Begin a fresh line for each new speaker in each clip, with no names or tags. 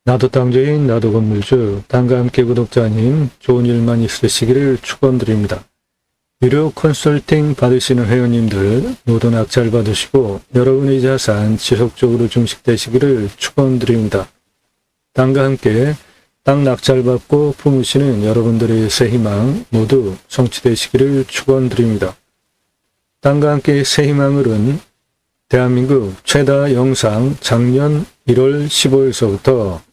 나도 땅주인, 나도 건물주, 땅과 함께 구독자님, 좋은 일만 있으시기를 축원드립니다. 유료 컨설팅 받으시는 회원님들 모두 낙찰 받으시고 여러분의 자산 지속적으로 증식되시기를 축원드립니다. 땅과 함께 땅 낙찰 받고 품으시는 여러분들의 새 희망 모두 성취되시기를 축원드립니다. 땅과 함께 새 희망을은 대한민국 최다 영상 작년 1월 15일서부터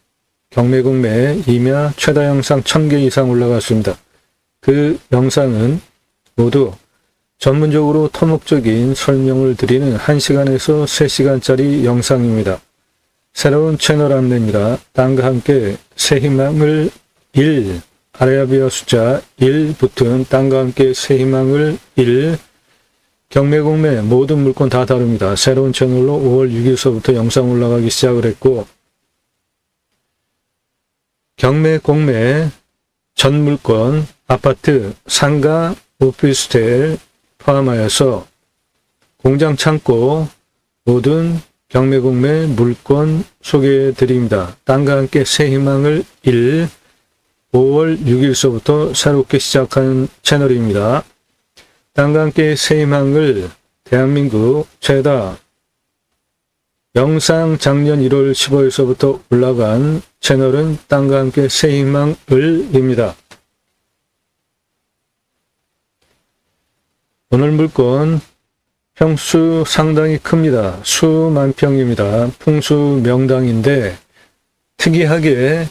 경매국매 임야 최다 영상 1000개 이상 올라갔습니다. 그 영상은 모두 전문적으로 토목적인 설명을 드리는 1시간에서 3시간짜리 영상입니다. 새로운 채널 안내입니다. 땅과 함께 새 희망을 1, 아라비아 숫자 1 붙은 땅과 함께 새 희망을 1, 경매국매 모든 물건 다 다릅니다. 새로운 채널로 5월 6일서부터 영상 올라가기 시작을 했고 경매, 공매, 전 물건, 아파트, 상가, 오피스텔 포함하여서 공장, 창고 모든 경매, 공매 물건 소개해 드립니다. 땅과 함께 새 희망을 1, 5월 6일서부터 새롭게 시작한 채널입니다. 땅과 함께 새 희망을 대한민국 최다 영상 작년 1월 15일서부터 올라간 채널은 땅과 함께 새 희망을입니다. 오늘 물건 평수 상당히 큽니다. 수만 평입니다. 풍수 명당인데 특이하게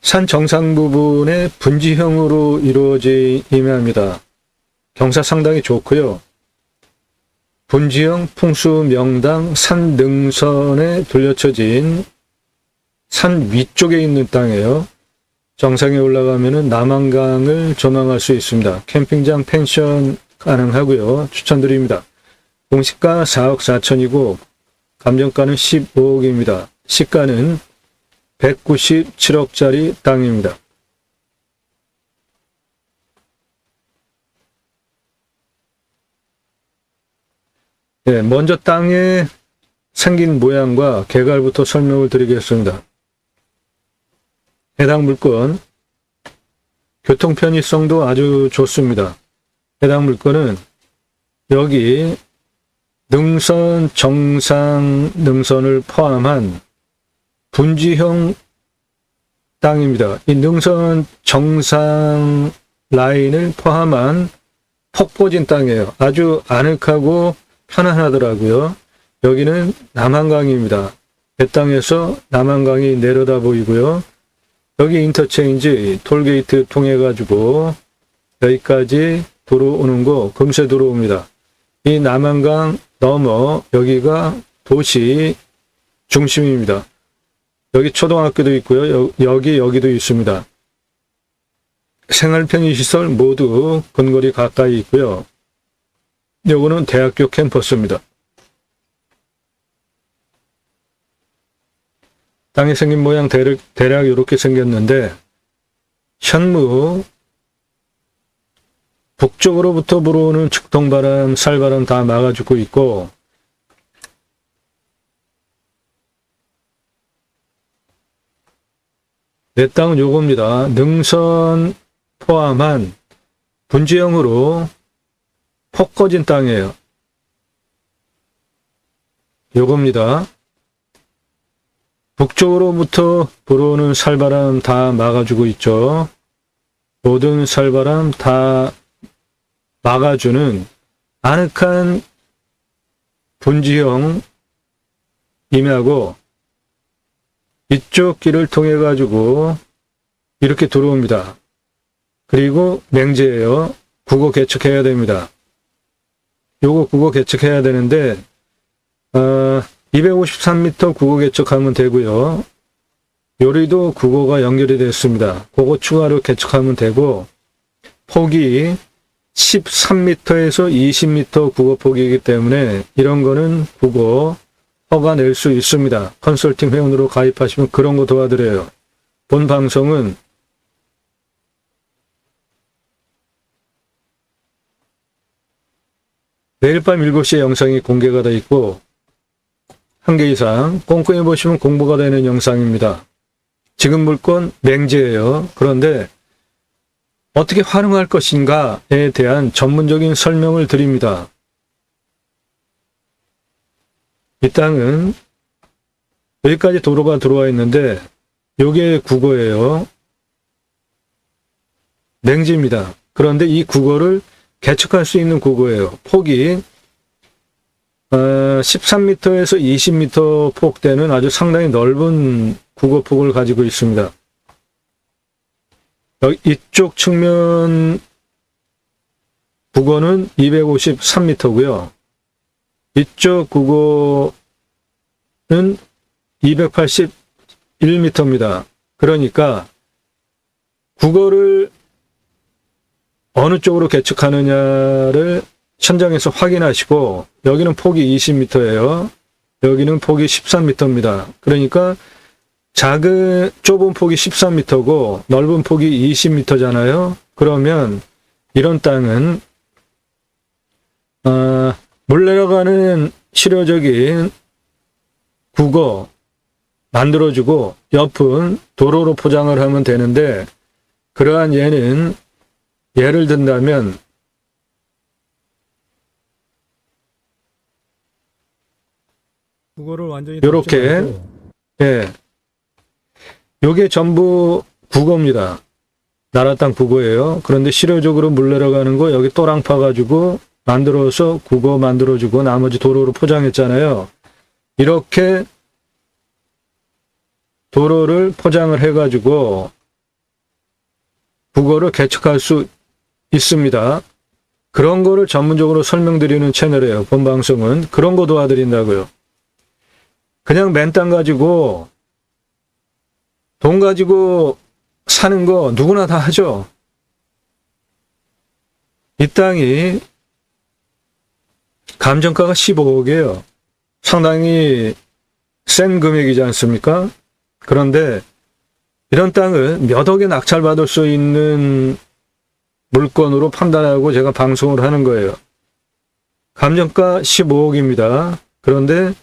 산 정상 부분에 분지형으로 이루어진 임야입니다. 경사 상당히 좋고요. 분지형 풍수 명당 산 능선에 둘러쳐진 산 위쪽에 있는 땅이에요. 정상에 올라가면은 남한강을 조망할 수 있습니다. 캠핑장 펜션 가능하고요. 추천드립니다. 공시가 4억 4천이고 감정가는 15억입니다. 시가는 197억짜리 땅입니다. 네, 먼저 땅의 생긴 모양과 개괄부터 설명을 드리겠습니다. 해당 물건 교통 편의성도 아주 좋습니다. 해당 물건은 여기 능선 정상 능선을 포함한 분지형 땅입니다. 이 능선 정상 라인을 포함한 폭포진 땅이에요. 아주 아늑하고 편안하더라고요. 여기는 남한강입니다. 배 땅에서 남한강이 내려다 보이고요. 여기 인터체인지 톨게이트 통해 가지고 여기까지 들어오는 거 금세 들어옵니다. 이 남한강 넘어 여기가 도시 중심입니다. 여기 초등학교도 있고요. 여기도 있습니다. 생활 편의시설 모두 근거리 가까이 있고요. 요거는 대학교 캠퍼스입니다. 땅이 생긴 모양 대략 이렇게 생겼는데 현무 북쪽으로부터 불어오는 직통바람, 살바람 다 막아주고 있고 내 땅은 요겁니다. 능선 포함한 분지형으로 폭 꺼진 땅이에요. 요겁니다. 북쪽으로부터 불어오는 살바람 다 막아주고 있죠. 모든 살바람 다 막아주는 아늑한 분지형 임야고 이쪽 길을 통해 가지고 이렇게 들어옵니다. 그리고 맹지예요. 국어 개척해야 됩니다. 요거 국어 개척해야 되는데 253m 국어 개척하면 되고요. 요리도 국어가 연결이 됐습니다. 그거 추가로 개척하면 되고 폭이 13m에서 20m 국어 폭이기 때문에 이런 거는 국어 허가 낼 수 있습니다. 컨설팅 회원으로 가입하시면 그런 거 도와드려요. 본 방송은 내일 밤 7시에 영상이 공개가 되어 있고 한 개 이상 꼼꼼히 보시면 공부가 되는 영상입니다. 지금 물건 맹지예요. 그런데 어떻게 활용할 것인가에 대한 전문적인 설명을 드립니다. 이 땅은 여기까지 도로가 들어와 있는데 요게 국어예요. 맹지입니다. 그런데 이 국어를 개척할 수 있는 국어예요. 폭이 13m에서 20m 폭대는 아주 상당히 넓은 국어폭을 가지고 있습니다. 이쪽 측면 국어는 253m고요. 이쪽 국어는 281m입니다. 그러니까 국어를 어느 쪽으로 개척하느냐를 현장에서 확인하시고, 여기는 폭이 20m예요. 여기는 폭이 13m입니다. 그러니까 좁은 폭이 13m고 넓은 폭이 20m잖아요. 그러면 이런 땅은 물 내려가는 실효적인 국어 만들어주고 옆은 도로로 포장을 하면 되는데, 그러한 예는 예를 든다면
국어를 완전히
요렇게, 예, 요게 전부 국어입니다. 나라 땅 국어예요. 그런데 실효적으로 물 내려가는 거 여기 또랑 파가지고 만들어서 국어 만들어주고 나머지 도로로 포장했잖아요. 이렇게 도로를 포장을 해가지고 국어를 개척할 수 있습니다. 그런 거를 전문적으로 설명드리는 채널이에요. 본 방송은 그런 거 도와드린다고요. 그냥 맨 땅 가지고 돈 가지고 사는 거 누구나 다 하죠. 이 땅이 감정가가 15억이에요. 상당히 센 금액이지 않습니까? 그런데 이런 땅을 몇 억에 낙찰받을 수 있는 물건으로 판단하고 제가 방송을 하는 거예요. 감정가 15억입니다. 그런데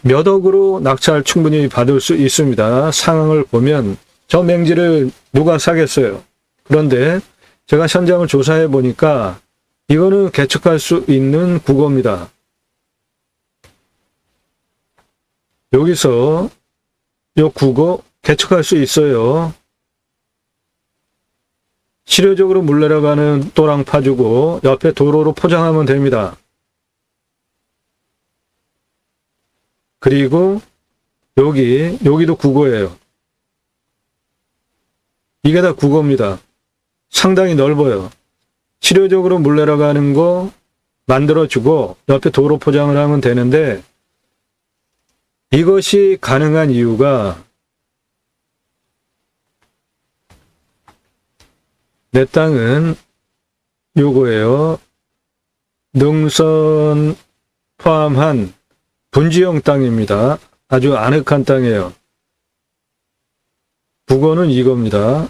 몇 억으로 낙찰 충분히 받을 수 있습니다. 상황을 보면 저 맹지를 누가 사겠어요. 그런데 제가 현장을 조사해 보니까 이거는 개척할 수 있는 국어입니다. 여기서 요 국어 개척할 수 있어요. 실효적으로 물 내려가는 또랑 파주고 옆에 도로로 포장하면 됩니다. 그리고 여기도 국어예요. 이게 다 국어입니다. 상당히 넓어요. 실효적으로 물 내려가는 거 만들어주고 옆에 도로 포장을 하면 되는데, 이것이 가능한 이유가 내 땅은 요거예요. 능선 포함한 분지형 땅입니다. 아주 아늑한 땅이에요. 국어는 이겁니다.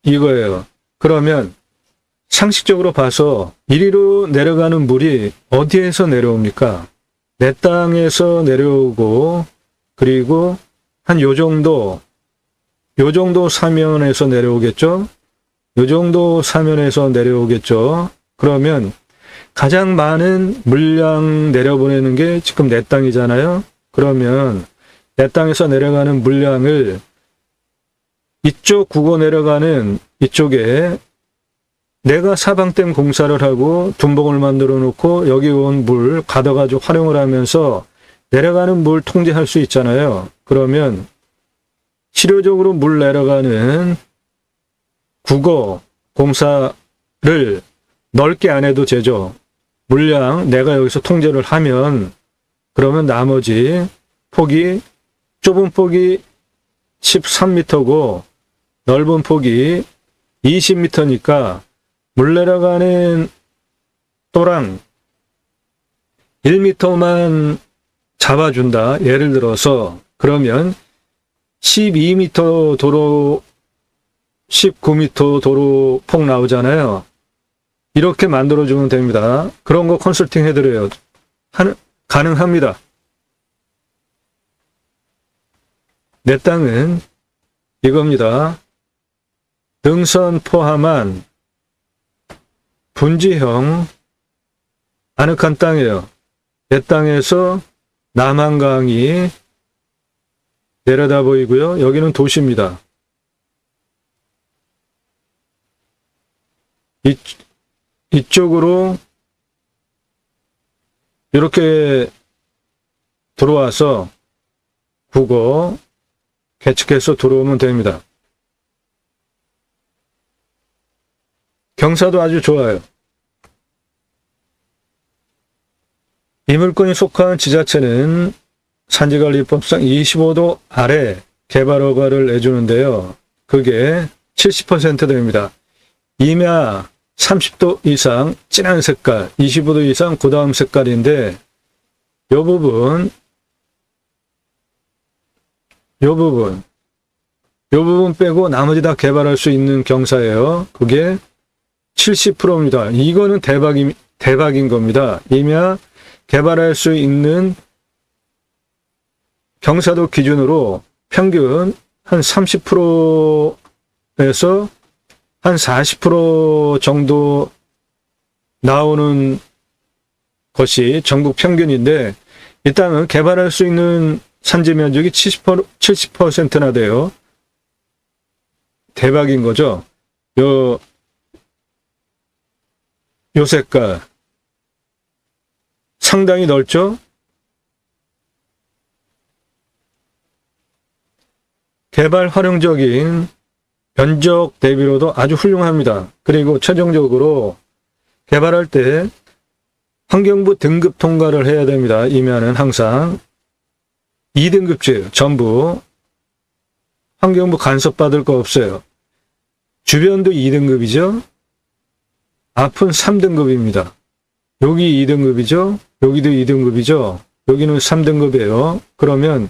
이거예요. 그러면 상식적으로 봐서 이리로 내려가는 물이 어디에서 내려옵니까? 내 땅에서 내려오고, 그리고 한 요 정도 사면에서 내려오겠죠? 요 정도 사면에서 내려오겠죠? 그러면 가장 많은 물량 내려보내는 게 지금 내 땅이잖아요? 그러면 내 땅에서 내려가는 물량을 이쪽 국어 내려가는 이쪽에 내가 사방댐 공사를 하고 둔봉을 만들어 놓고 여기 온 물 가둬가지고 활용을 하면서 내려가는 물 통제할 수 있잖아요. 그러면 실효적으로 물 내려가는 국어 공사를 넓게 안 해도 되죠. 물량 내가 여기서 통제를 하면, 그러면 나머지 폭이, 좁은 폭이 13m고 넓은 폭이 20m니까 물 내려가는 또랑 1m만 잡아준다. 예를 들어서 그러면 12m 도로, 19m 도로 폭 나오잖아요. 이렇게 만들어주면 됩니다. 그런 거 컨설팅 해드려요. 가능합니다. 내 땅은 이겁니다. 등선 포함한 분지형 아늑한 땅이에요. 내 땅에서 남한강이 내려다 보이고요. 여기는 도시입니다. 이쪽으로 이렇게 들어와서 국어 계측해서 들어오면 됩니다. 경사도 아주 좋아요. 이 물건이 속한 지자체는 산지관리법상 25도 아래 개발 허가를 내주는데요. 그게 70% 됩니다. 임야 30도 이상 진한 색깔, 25도 이상 그 다음 색깔인데 이 부분 빼고 나머지 다 개발할 수 있는 경사예요. 그게 70%입니다. 이거는 대박인 겁니다. 임야 개발할 수 있는 경사도 기준으로 평균 한 30%에서 한 40% 정도 나오는 것이 전국 평균인데 이 땅은 개발할 수 있는 산지 면적이 70%나 돼요. 대박인 거죠. 요 색깔 상당히 넓죠? 개발 활용적인 면적 대비로도 아주 훌륭합니다. 그리고 최종적으로 개발할 때 환경부 등급 통과를 해야 됩니다. 임야는 항상 2등급제예요. 전부 환경부 간섭받을 거 없어요. 주변도 2등급이죠. 앞은 3등급입니다. 여기 2등급이죠. 여기도 2등급이죠. 여기는 3등급이에요. 그러면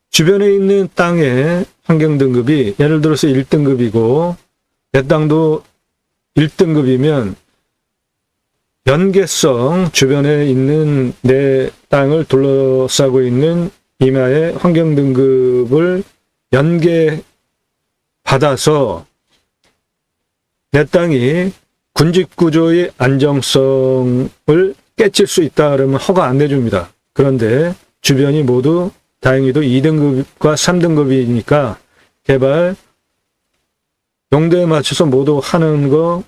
주변에 있는 땅의 환경 등급이 예를 들어서 1등급이고 내 땅도 1등급이면 연계성, 주변에 있는 내 땅을 둘러싸고 있는 임야의 환경 등급을 연계받아서 내 땅이 군집구조의 안정성을 깨칠 수 있다 그러면 허가 안 내줍니다. 그런데 주변이 모두 다행히도 2등급과 3등급이니까 개발 용도에 맞춰서 모두 하는 거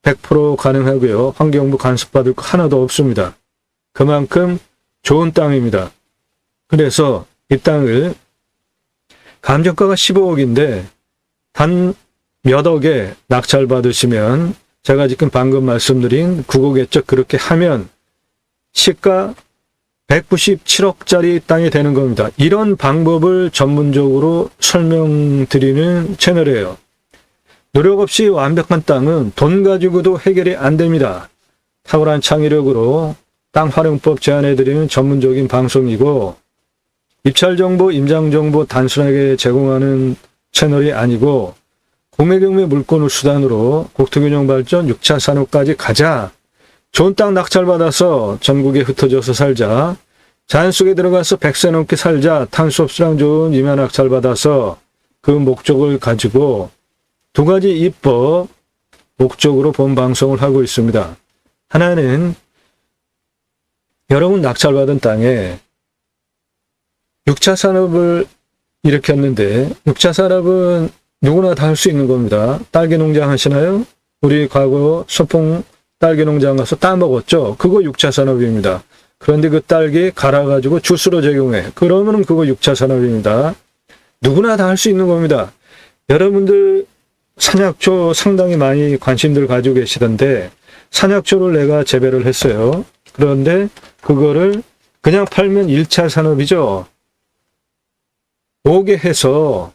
100% 가능하고요. 환경부 간섭받을 거 하나도 없습니다. 그만큼 좋은 땅입니다. 그래서 이 땅을 감정가가 15억인데 단 몇 억에 낙찰받으시면 제가 지금 방금 말씀드린 국어개척 그렇게 하면 시가 197억짜리 땅이 되는 겁니다. 이런 방법을 전문적으로 설명드리는 채널이에요. 노력 없이 완벽한 땅은 돈 가지고도 해결이 안 됩니다. 탁월한 창의력으로 땅 활용법 제안해드리는 전문적인 방송이고 입찰정보, 임장정보 단순하게 제공하는 채널이 아니고 공매경매 물건을 수단으로 국토균형 발전 6차 산업까지 가자. 좋은 땅 낙찰받아서 전국에 흩어져서 살자. 자연 속에 들어가서 100세 넘게 살자. 탄소 흡수량 좋은 임야 낙찰받아서 그 목적을 가지고 두 가지 입법 목적으로 본 방송을 하고 있습니다. 하나는 여러분 낙찰받은 땅에 6차 산업을 일으켰는데 6차 산업은 누구나 다 할 수 있는 겁니다. 딸기 농장 하시나요? 우리 과거 소풍 딸기 농장 가서 따먹었죠? 그거 6차 산업입니다. 그런데 그 딸기 갈아가지고 주스로 제공해. 그러면 그거 6차 산업입니다. 누구나 다 할 수 있는 겁니다. 여러분들 산약초 상당히 많이 관심들 가지고 계시던데 산약초를 내가 재배를 했어요. 그런데 그거를 그냥 팔면 1차 산업이죠. 오게 해서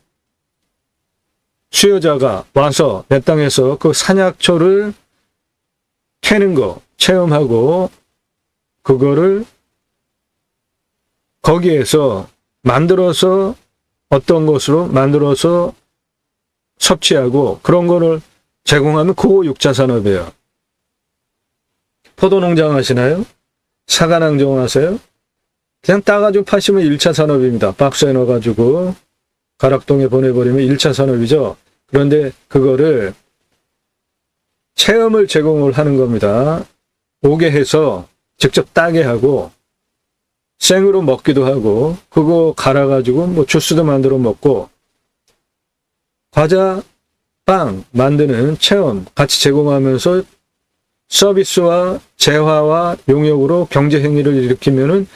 수요자가 와서 내 땅에서 그 산약초를 캐는 거 체험하고 그거를 거기에서 만들어서 어떤 것으로 만들어서 섭취하고 그런 거를 제공하면 그거 6차 산업이에요. 포도 농장 하시나요? 사관왕정 하세요? 그냥 따가지고 파시면 1차 산업입니다. 박스에 넣어가지고 가락동에 보내버리면 1차 산업이죠. 그런데 그거를 체험을 제공을 하는 겁니다. 오게 해서 직접 따게 하고 생으로 먹기도 하고 그거 갈아가지고 뭐 주스도 만들어 먹고 과자, 빵 만드는 체험 같이 제공하면서 서비스와 재화와 용역으로 경제 행위를 일으키면은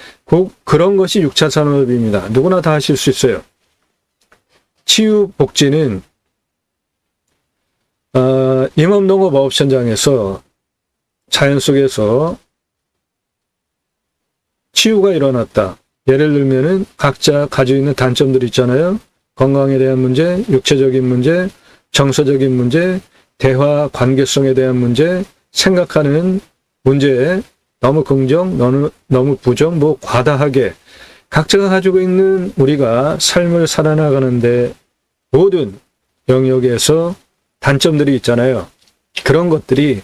그런 것이 6차 산업입니다. 누구나 다 하실 수 있어요. 치유 복지는 임업농업 현장에서 자연 속에서 치유가 일어났다. 예를 들면은 각자 가지고 있는 단점들이 있잖아요. 건강에 대한 문제, 육체적인 문제, 정서적인 문제, 대화 관계성에 대한 문제, 생각하는 문제에 너무 긍정, 너무 부정, 뭐 과다하게 각자가 가지고 있는 우리가 삶을 살아나가는데 모든 영역에서 단점들이 있잖아요. 그런 것들이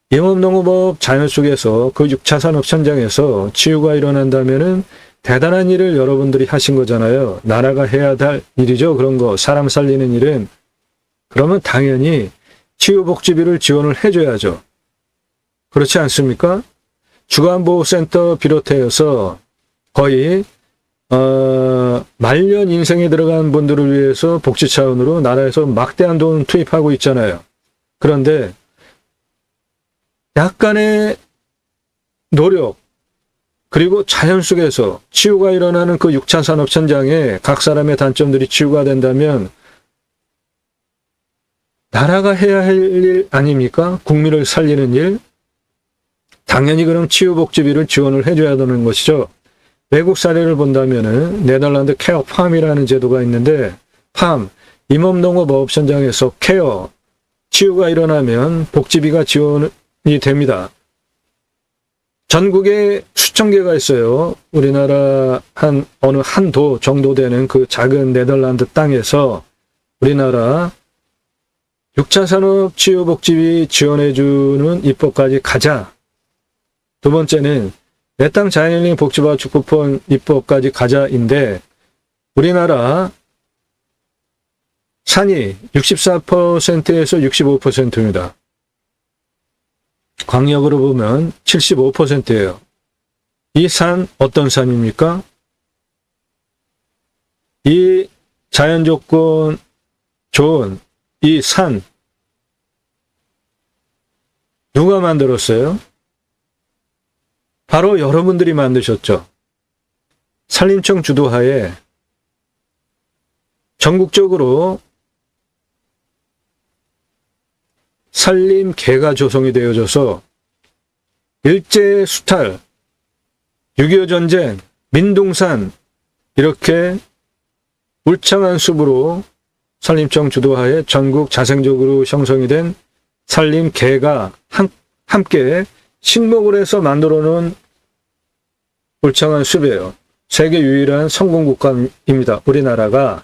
임업농업업 자연 속에서 그 6차 산업 현장에서 치유가 일어난다면은 대단한 일을 여러분들이 하신 거잖아요. 나라가 해야 할 일이죠. 그런 거 사람 살리는 일은. 그러면 당연히 치유복지비를 지원을 해줘야죠. 그렇지 않습니까? 주간보호센터 비롯해서 거의 말년 인생에 들어간 분들을 위해서 복지 차원으로 나라에서 막대한 돈 투입하고 있잖아요. 그런데 약간의 노력 그리고 자연 속에서 치유가 일어나는 그 6차 산업 현장에 각 사람의 단점들이 치유가 된다면 나라가 해야 할 일 아닙니까? 국민을 살리는 일. 당연히 그럼 치유복지비를 지원을 해줘야 되는 것이죠. 외국 사례를 본다면은 네덜란드 케어 팜이라는 제도가 있는데 팜, 임업농업 현장에서 케어, 치유가 일어나면 복지비가 지원이 됩니다. 전국에 수천 개가 있어요. 우리나라 어느 한도 정도 되는 그 작은 네덜란드 땅에서 우리나라 6차 산업 치유복지비 지원해주는 입법까지 가자. 두 번째는 내 땅 자연힐링 복지바우처 쿠폰 입법까지 가자인데 우리나라 산이 64%에서 65%입니다. 광역으로 보면 75%예요. 이 산 어떤 산입니까? 이 자연 조건 좋은 이 산 누가 만들었어요? 바로 여러분들이 만드셨죠. 산림청 주도하에 전국적으로 산림계가 조성이 되어져서 일제 수탈, 6.25 전쟁, 민둥산 이렇게 울창한 숲으로 산림청 주도하에 전국 자생적으로 형성이 된 산림계가 함께 식목을 해서 만들어 놓은 울창한 숲이에요. 세계 유일한 성공국가입니다. 우리나라가.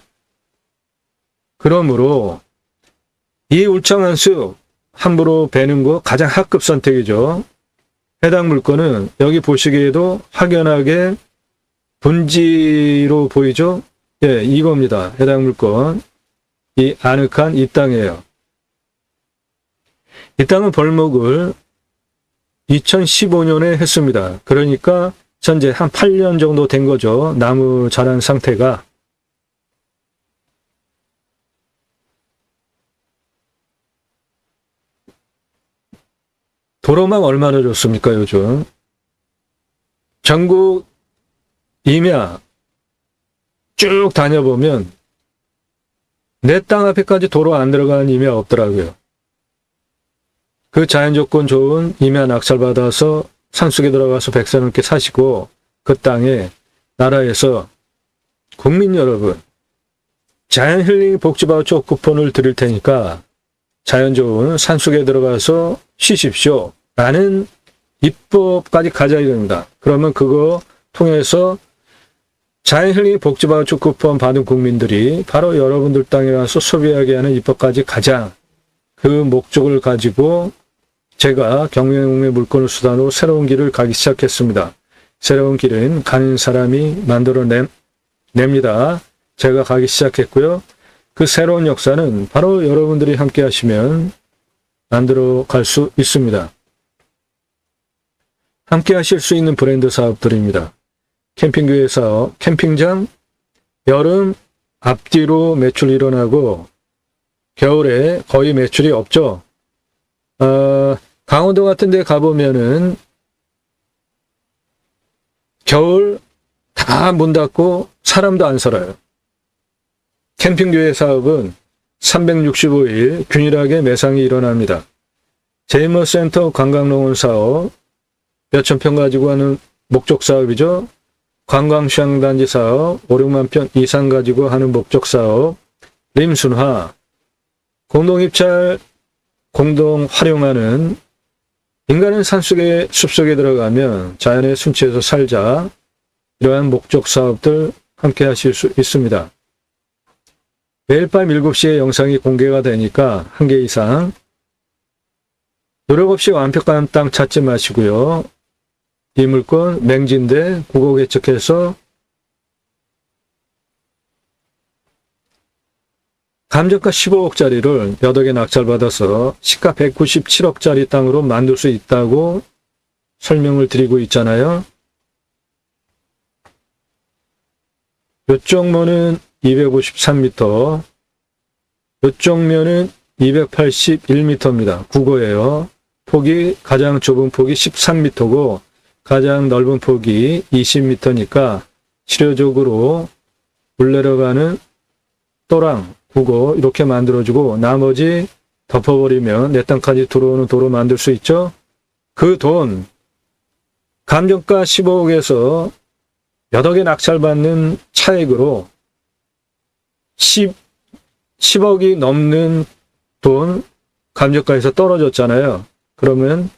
그러므로 이 울창한 숲 함부로 베는 거 가장 하급 선택이죠. 해당 물건은 여기 보시기에도 확연하게 분지로 보이죠? 예, 이겁니다. 해당 물건. 이 아늑한 이 땅이에요. 이 땅은 벌목을 2015년에 했습니다. 그러니까 현재 한 8년 정도 된 거죠. 나무 자란 상태가. 도로망 얼마나 좋습니까, 요즘? 전국 임야 쭉 다녀보면 내 땅 앞에까지 도로 안 들어가는 임야 없더라고요. 그 자연조건 좋은 임야 낙찰받아서 산속에 들어가서 백세 넘게 사시고 그 땅에 나라에서 국민 여러분 자연힐링 복지바우처 쿠폰을 드릴 테니까 자연 좋은 산속에 들어가서 쉬십시오 라는 입법까지 가져야 됩니다. 그러면 그거 통해서 자연힐링 복지바우처 쿠폰 받은 국민들이 바로 여러분들 땅에 와서 소비하게 하는 입법까지 가자. 그 목적을 가지고 제가 경영의 물건을 수단으로 새로운 길을 가기 시작했습니다. 새로운 길은 가는 사람이 만들어냅니다. 제가 가기 시작했고요. 그 새로운 역사는 바로 여러분들이 함께 하시면 만들어 갈 수 있습니다. 함께 하실 수 있는 브랜드 사업들입니다. 캠핑교회 사업, 캠핑장, 여름 앞뒤로 매출 일어나고 겨울에 거의 매출이 없죠. 강원도 같은 데 가보면은 겨울 다 문 닫고 사람도 안 살아요. 캠핑교회 사업은 365일 균일하게 매상이 일어납니다. 제이머센터 관광농원 사업, 몇천 평 가지고 하는 목적 사업이죠. 관광휴양단지 사업, 5, 6만 평 이상 가지고 하는 목적 사업, 림순화, 공동입찰, 공동 활용하는 인간은 산속에 숲속에 들어가면 자연의 순치에서 살자. 이러한 목적 사업들 함께 하실 수 있습니다. 매일 밤 7시에 영상이 공개가 되니까 1개 이상 노력 없이 완벽한 땅 찾지 마시고요. 이 물건 맹진대 국어 개척해서 감정가 15억짜리를 몇 억에 낙찰받아서 시가 197억짜리 땅으로 만들 수 있다고 설명을 드리고 있잖아요. 이쪽 면은 253m, 이쪽 면은 281m입니다. 국어예요. 폭이 가장 좁은 폭이 13m고 가장 넓은 폭이 20m니까 실효적으로 물 내려가는 또랑 국어 이렇게 만들어주고 나머지 덮어버리면 내 땅까지 들어오는 도로 만들 수 있죠. 그 돈 감정가 15억에서 몇 억에 낙찰받는 차액으로 10억이 넘는 돈 감정가에서 떨어졌잖아요. 그러면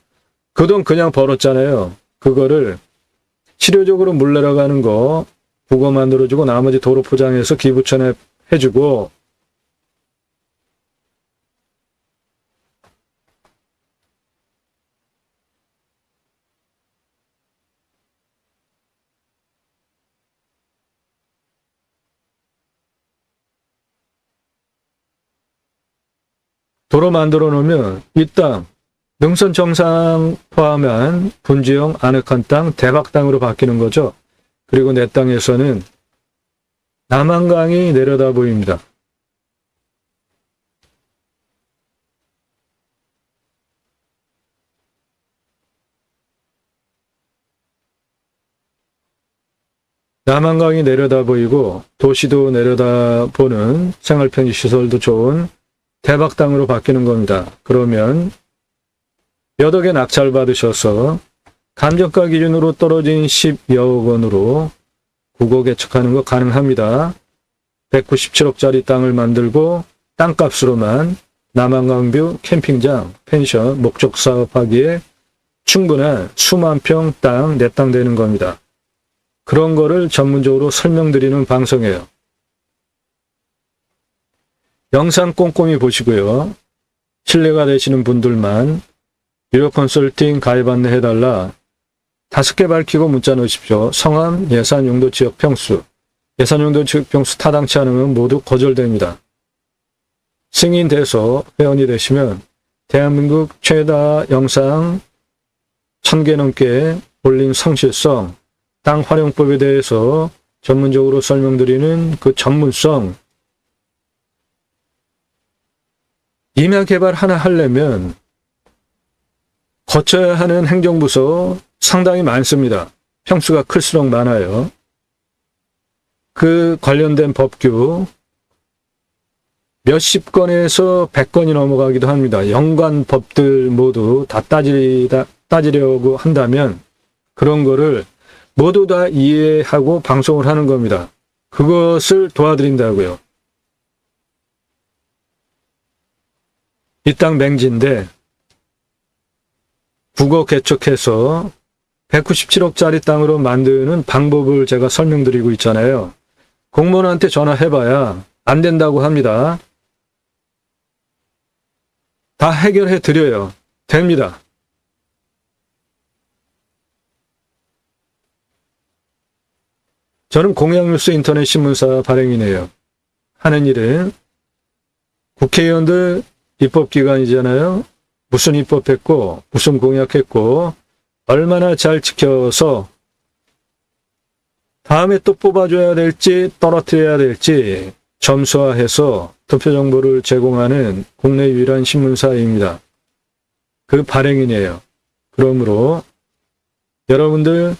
그 돈 그냥 벌었잖아요. 그거를 실효적으로 물 내려가는 거 국어 만들어주고 나머지 도로 포장해서 기부천에 해주고 도로 만들어 놓으면 이 땅 능선 정상 포함한 분지형 아늑한 땅 대박 땅으로 바뀌는 거죠. 그리고 내 땅에서는 남한강이 내려다 보입니다. 남한강이 내려다 보이고 도시도 내려다 보는 생활 편의 시설도 좋은 대박 땅으로 바뀌는 겁니다. 그러면 몇 억에 낙찰 받으셔서 감정가 기준으로 떨어진 10여억 원으로 국어 개척하는 거 가능합니다. 197억짜리 땅을 만들고 땅값으로만 남한강뷰 캠핑장, 펜션, 목적 사업하기에 충분한 수만 평 땅, 내 땅 되는 겁니다. 그런 거를 전문적으로 설명드리는 방송이에요. 영상 꼼꼼히 보시고요. 신뢰가 되시는 분들만 유료 컨설팅 가입 안내 해달라 5개 밝히고 문자 넣으십시오. 성함, 예산, 용도, 지역, 평수. 예산, 용도, 지역, 평수 타당치 않으면 모두 거절됩니다. 승인돼서 회원이 되시면 대한민국 최다 영상 1000개 넘게 올린 성실성, 땅 활용법에 대해서 전문적으로 설명드리는 그 전문성, 임야 개발 하나 하려면 거쳐야 하는 행정부서 상당히 많습니다. 평수가 클수록 많아요. 그 관련된 법규 몇십 건에서 100건이 넘어가기도 합니다. 연관 법들 모두 다 따지려고 한다면 그런 거를 모두 다 이해하고 방송을 하는 겁니다. 그것을 도와드린다고요. 이 땅 맹지인데 국어 개척해서 197억짜리 땅으로 만드는 방법을 제가 설명드리고 있잖아요. 공무원한테 전화해봐야 안 된다고 합니다. 다 해결해 드려요. 됩니다. 저는 공약뉴스 인터넷 신문사 발행이네요. 하는 일은 국회의원들 입법기관이잖아요. 무슨 입법했고 무슨 공약했고 얼마나 잘 지켜서 다음에 또 뽑아줘야 될지 떨어뜨려야 될지 점수화해서 투표 정보를 제공하는 국내 유일한 신문사입니다. 그 발행인이에요. 그러므로 여러분들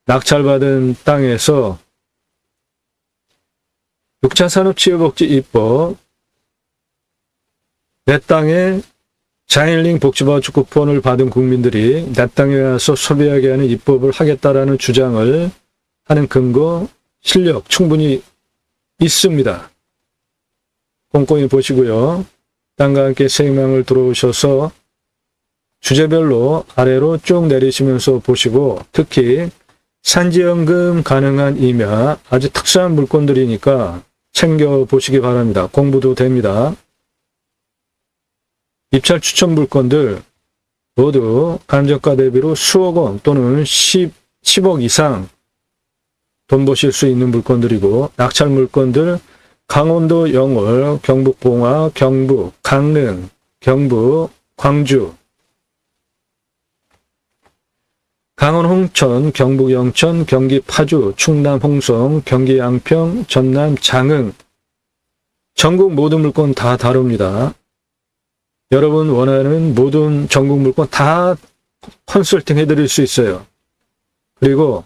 낙찰받은 땅에서 6차 산업치유복지 입법, 내 땅에 자일링 복지바우처 쿠폰을 받은 국민들이 내 땅에 와서 소비하게 하는 입법을 하겠다라는 주장을 하는 근거, 실력 충분히 있습니다. 꼼꼼히 보시고요. 땅과 함께 생명을 들어오셔서 주제별로 아래로 쭉 내리시면서 보시고 특히 산지연금 가능한 임야 아주 특수한 물건들이니까 챙겨보시기 바랍니다. 공부도 됩니다. 입찰 추천 물건들 모두 감정가 대비로 수억 원 또는 10억 이상 돈 버실 수 있는 물건들이고 낙찰 물건들 강원도 영월, 경북 봉화, 경북, 강릉, 경북, 광주, 강원 홍천, 경북 영천, 경기 파주, 충남 홍성, 경기 양평, 전남 장흥 전국 모든 물건 다 다룹니다. 여러분 원하는 모든 전국 물건 다 컨설팅 해드릴 수 있어요. 그리고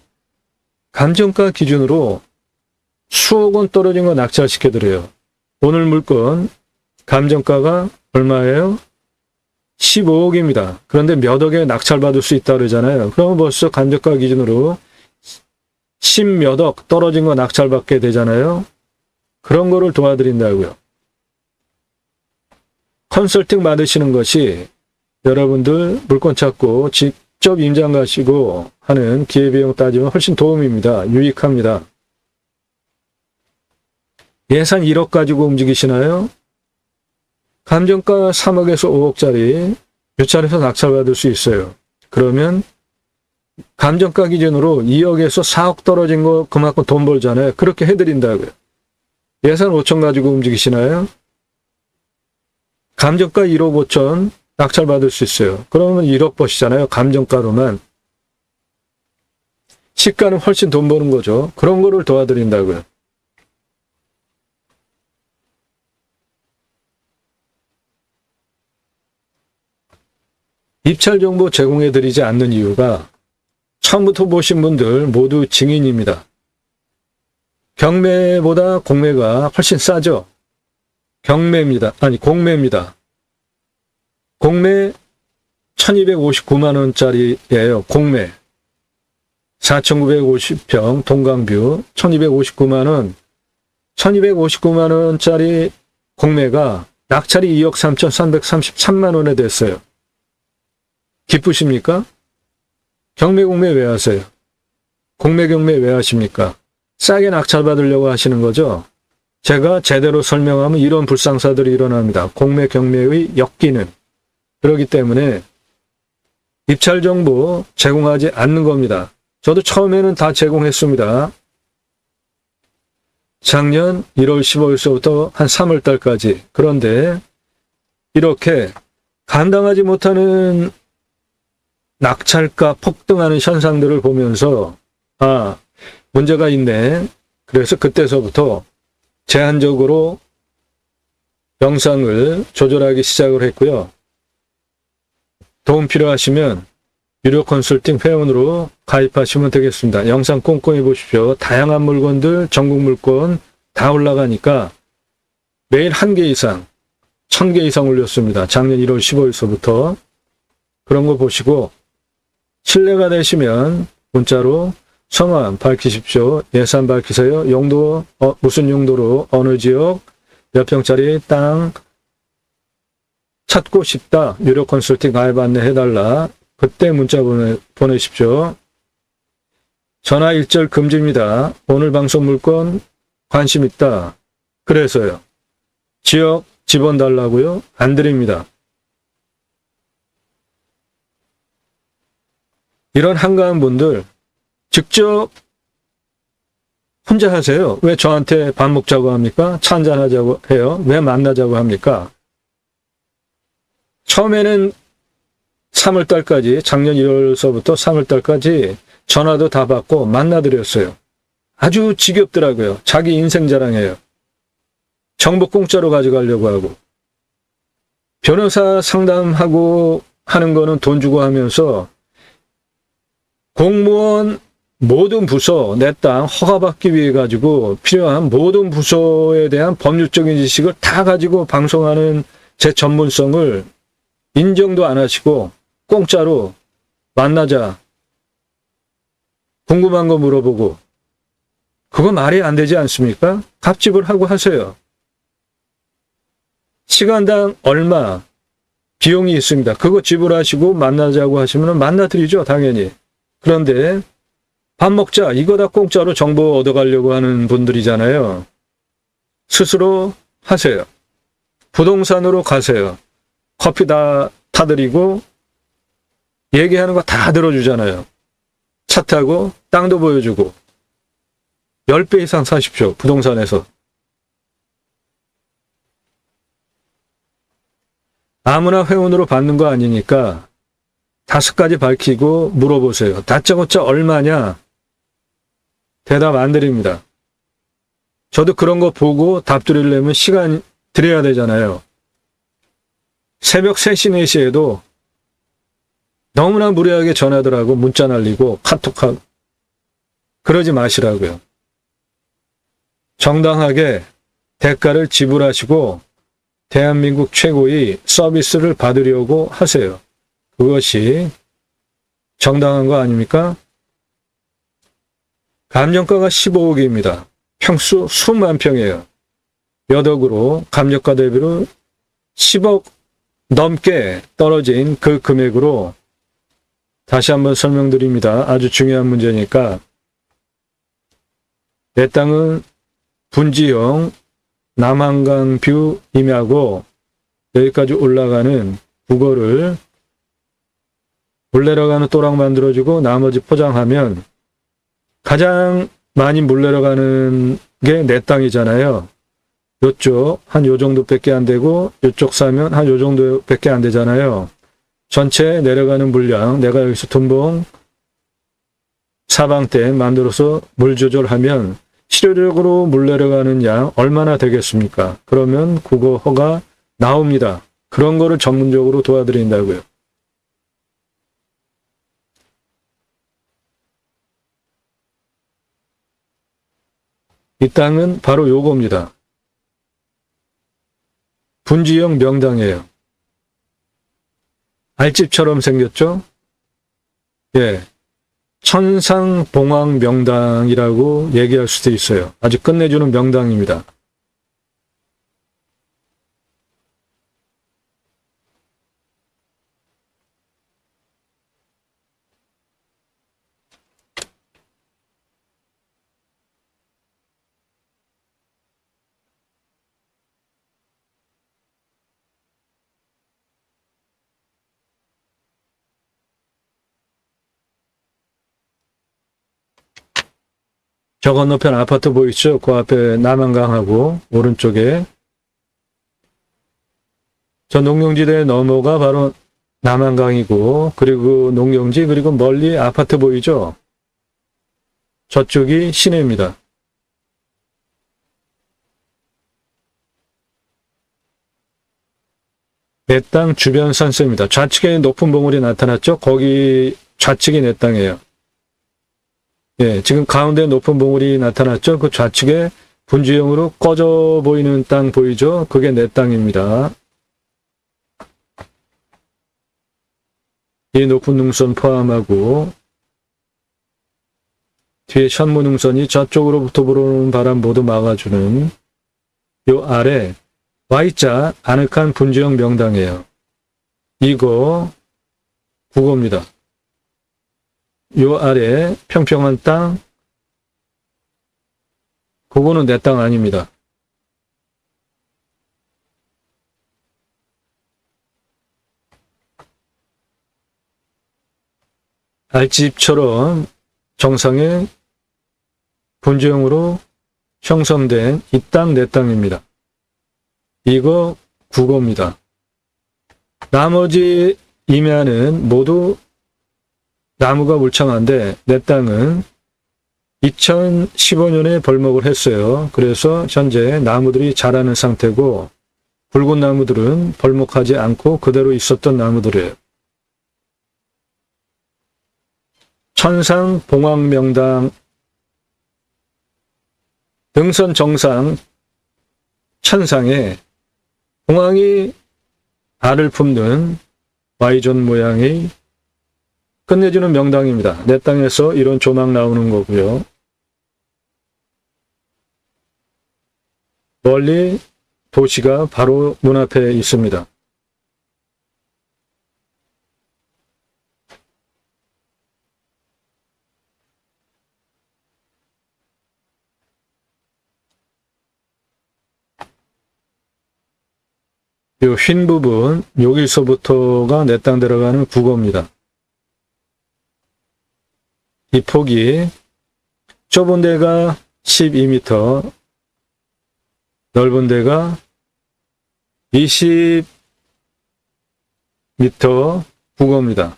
감정가 기준으로 수억 원 떨어진 거 낙찰시켜드려요. 오늘 물건 감정가가 얼마예요? 15억입니다. 그런데 몇 억에 낙찰받을 수 있다 그러잖아요. 그러면 벌써 감정가 기준으로 10몇 억 떨어진 거 낙찰받게 되잖아요. 그런 거를 도와드린다고요. 컨설팅 받으시는 것이 여러분들 물건 찾고 직접 임장 가시고 하는 기회비용 따지면 훨씬 도움입니다. 유익합니다. 예산 1억 가지고 움직이시나요? 감정가 3억에서 5억짜리 유찰해서 낙찰받을 수 있어요. 그러면 감정가 기준으로 2억에서 4억 떨어진 거 그만큼 돈 벌잖아요. 그렇게 해드린다고요. 예산 5천 가지고 움직이시나요? 감정가 1억 5천 낙찰받을 수 있어요. 그러면 1억 버시잖아요. 감정가로만. 시가는 훨씬 돈 버는 거죠. 그런 거를 도와드린다고요. 입찰 정보 제공해드리지 않는 이유가 처음부터 보신 분들 모두 증인입니다. 경매보다 공매가 훨씬 싸죠. 경매입니다. 아니 공매입니다. 공매 1259만 원짜리예요. 공매 4,950평 동강뷰 1259만 원 1259만 원짜리 공매가 낙찰이 2억 3,333만 원에 됐어요. 기쁘십니까? 경매 왜 하세요? 공매 왜 하십니까? 싸게 낙찰받으려고 하시는 거죠? 제가 제대로 설명하면 이런 불상사들이 일어납니다. 공매 경매의 엮이는. 그렇기 때문에 입찰 정보 제공하지 않는 겁니다. 저도 처음에는 다 제공했습니다. 작년 1월 15일서부터 한 3월 달까지. 그런데 이렇게 감당하지 못하는 낙찰가 폭등하는 현상들을 보면서 문제가 있네. 그래서 그때서부터 제한적으로 영상을 조절하기 시작을 했고요. 도움 필요하시면 유료 컨설팅 회원으로 가입하시면 되겠습니다. 영상 꼼꼼히 보십시오. 다양한 물건들, 전국 물건 다 올라가니까 매일 1개 이상, 1000개 이상 올렸습니다. 작년 1월 15일서부터. 그런 거 보시고 신뢰가 되시면 문자로 성함 밝히십시오. 예산 밝히세요. 용도 무슨 용도로 어느 지역 몇 평짜리 땅 찾고 싶다. 유료 컨설팅 가입 안내해달라. 그때 문자 보내십시오. 전화 일절 금지입니다. 오늘 방송 물건 관심 있다. 그래서요. 지역 집원 달라고요? 안 드립니다. 이런 한가한 분들 직접 혼자 하세요. 왜 저한테 밥 먹자고 합니까? 차 한잔하자고 해요. 왜 만나자고 합니까? 처음에는 3월달까지, 작년 1월서부터 3월달까지 전화도 다 받고 만나드렸어요. 아주 지겹더라고요. 자기 인생 자랑해요. 정보 공짜로 가져가려고 하고. 변호사 상담하고 하는 거는 돈 주고 하면서 공무원 모든 부서 내 땅 허가받기 위해 가지고 필요한 모든 부서에 대한 법률적인 지식을 다 가지고 방송하는 제 전문성을 인정도 안 하시고 공짜로 만나자. 궁금한 거 물어보고. 그거 말이 안 되지 않습니까? 값집을 하고 하세요. 시간당 얼마 비용이 있습니다. 그거 지불하시고 만나자고 하시면 만나드리죠, 당연히. 그런데 밥 먹자, 이거 다 공짜로 정보 얻어가려고 하는 분들이잖아요. 스스로 하세요. 부동산으로 가세요. 커피 다 타드리고 얘기하는 거 다 들어주잖아요. 차 타고 땅도 보여주고 10배 이상 사십시오. 부동산에서. 아무나 회원으로 받는 거 아니니까 5가지 밝히고 물어보세요. 다짜고짜 얼마냐? 대답 안 드립니다. 저도 그런 거 보고 답 드리려면 시간 드려야 되잖아요. 새벽 3시, 4시에도 너무나 무례하게 전화들하고 문자 날리고 카톡하고 그러지 마시라고요. 정당하게 대가를 지불하시고 대한민국 최고의 서비스를 받으려고 하세요. 그것이 정당한 거 아닙니까? 감정가가 15억입니다. 평수 수만 평이에요. 몇 억으로 감정가 대비로 10억 넘게 떨어진 그 금액으로 다시 한번 설명드립니다. 아주 중요한 문제니까. 내 땅은 분지형 남한강뷰 임야고 여기까지 올라가는 국어를 물 내려가는 또랑 만들어주고 나머지 포장하면 가장 많이 물 내려가는 게 내 땅이잖아요. 요쪽 한 요 정도밖에 안 되고 요쪽 사면 한 요 정도밖에 안 되잖아요. 전체 내려가는 물량 내가 여기서 둔봉 사방댐 만들어서 물 조절하면 실효적으로 물 내려가는 양 얼마나 되겠습니까? 그러면 국어 허가 나옵니다. 그런 거를 전문적으로 도와드린다고요. 이 땅은 바로 요겁니다. 분지형 명당이에요. 알집처럼 생겼죠? 예. 천상봉황 명당이라고 얘기할 수도 있어요. 아주 끝내주는 명당입니다. 저 건너편 아파트 보이죠? 그 앞에 남한강하고 오른쪽에 저 농용지대 너머가 바로 남한강이고 그리고 농용지 그리고 멀리 아파트 보이죠? 저쪽이 시내입니다. 내 땅 주변 산세입니다. 좌측에 높은 봉우리 나타났죠? 거기 좌측이 내 땅이에요. 예, 지금 가운데 높은 봉우리 나타났죠? 그 좌측에 분지형으로 꺼져 보이는 땅 보이죠? 그게 내 땅입니다. 이 높은 능선 포함하고 뒤에 현무 능선이 저쪽으로부터 불어오는 바람 모두 막아주는 요 아래 Y자 아늑한 분지형 명당이에요. 이거 국어입니다. 요 아래 평평한 땅, 그거는 내 땅 아닙니다. 알집처럼 정상에 분지형으로 형성된 이 땅, 내 땅입니다. 이거 국어입니다. 나머지 임야는 모두 나무가 울창한데 내 땅은 2015년에 벌목을 했어요. 그래서 현재 나무들이 자라는 상태고 붉은 나무들은 벌목하지 않고 그대로 있었던 나무들이에요. 천상 봉황명당 등선 정상 천상에 봉황이 알을 품는 Y존 모양의 끝내주는 명당입니다. 내 땅에서 이런 조망 나오는 거고요. 멀리 도시가 바로 문 앞에 있습니다. 이 흰 부분, 여기서부터가 내 땅 들어가는 국어입니다. 이 폭이 좁은 데가 12m, 넓은 데가 20m 국어입니다.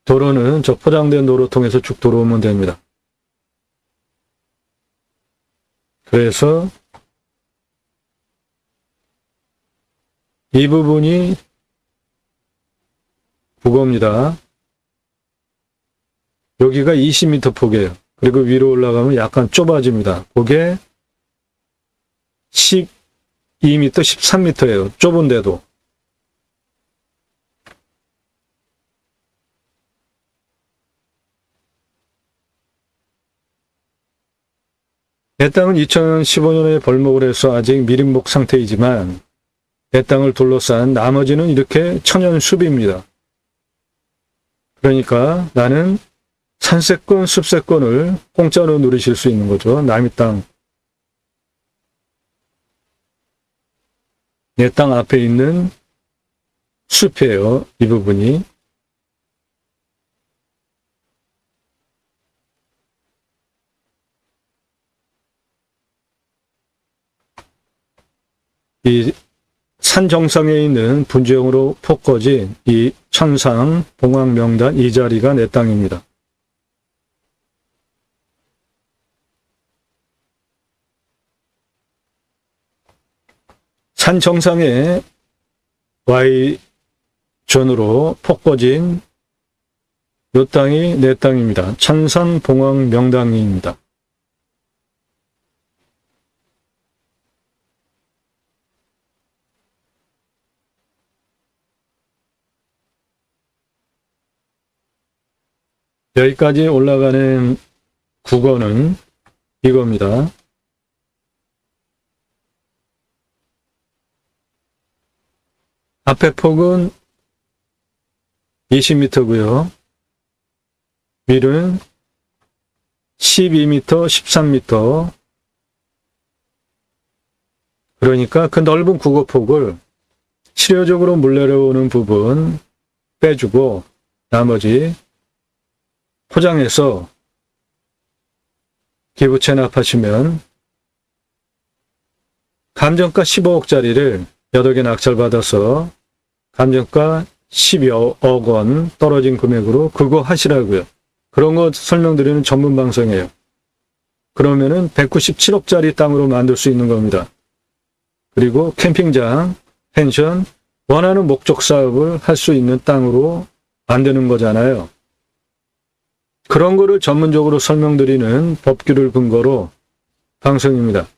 도로는 저 포장된 도로 통해서 쭉 들어오면 됩니다. 그래서 이 부분이 국어입니다. 여기가 20m 폭이에요. 그리고 위로 올라가면 약간 좁아집니다. 그게 12m, 13m예요. 좁은데도. 내 땅은 2015년에 벌목을 해서 아직 미림목 상태이지만 내 땅을 둘러싼 나머지는 이렇게 천연숲입니다. 그러니까 나는 산세권, 숲세권을 공짜로 누리실 수 있는 거죠. 남의 땅. 내 땅 앞에 있는 숲이에요. 이 부분이. 이 산 정상에 있는 분지형으로 폭 꺼진 이 천상 봉황명단 이 자리가 내 땅입니다. 산 정상에 Y존으로 폭 꺼진 이 땅이 내 땅입니다. 천상 봉황명당입니다. 여기까지 올라가는 국어는 이겁니다. 앞에 폭은 20m고요. 위는 12m, 13m. 그러니까 그 넓은 국어폭을 치료적으로 물 내려오는 부분 빼주고 나머지 포장해서 기부 체납하시면 감정가 15억짜리를 8개 낙찰받아서 감정가 10여 원 떨어진 금액으로 그거 하시라고요. 그런 거 설명드리는 전문 방송이에요. 그러면은 197억짜리 땅으로 만들 수 있는 겁니다. 그리고 캠핑장, 펜션, 원하는 목적 사업을 할 수 있는 땅으로 만드는 거잖아요. 그런 거를 전문적으로 설명드리는 법규를 근거로 방송입니다.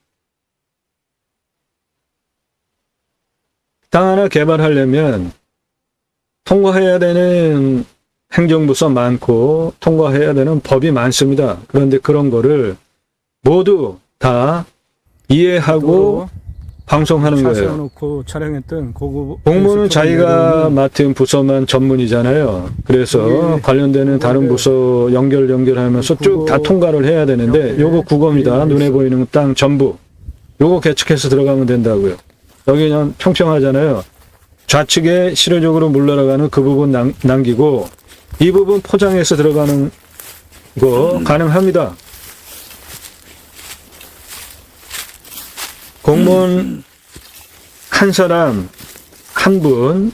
땅 하나 개발하려면 통과해야 되는 행정부서 많고 통과해야 되는 법이 많습니다. 그런데 그런 거를 모두 다 이해하고 방송하는 거예요.
세워놓고 촬영했던
공무원은 자기가 맡은 부서만 전문이잖아요. 그래서 관련되는 다른 부서 연결하면서 쭉 다 통과를 해야 되는데 요거 국어입니다. 눈에 보이는 땅 전부. 요거 개척해서 들어가면 된다고요. 여기 그냥 평평하잖아요. 좌측에 실효적으로 물 날아가는 그 부분 남기고 이 부분 포장해서 들어가는 거 가능합니다. 공무원 한 사람, 한 분이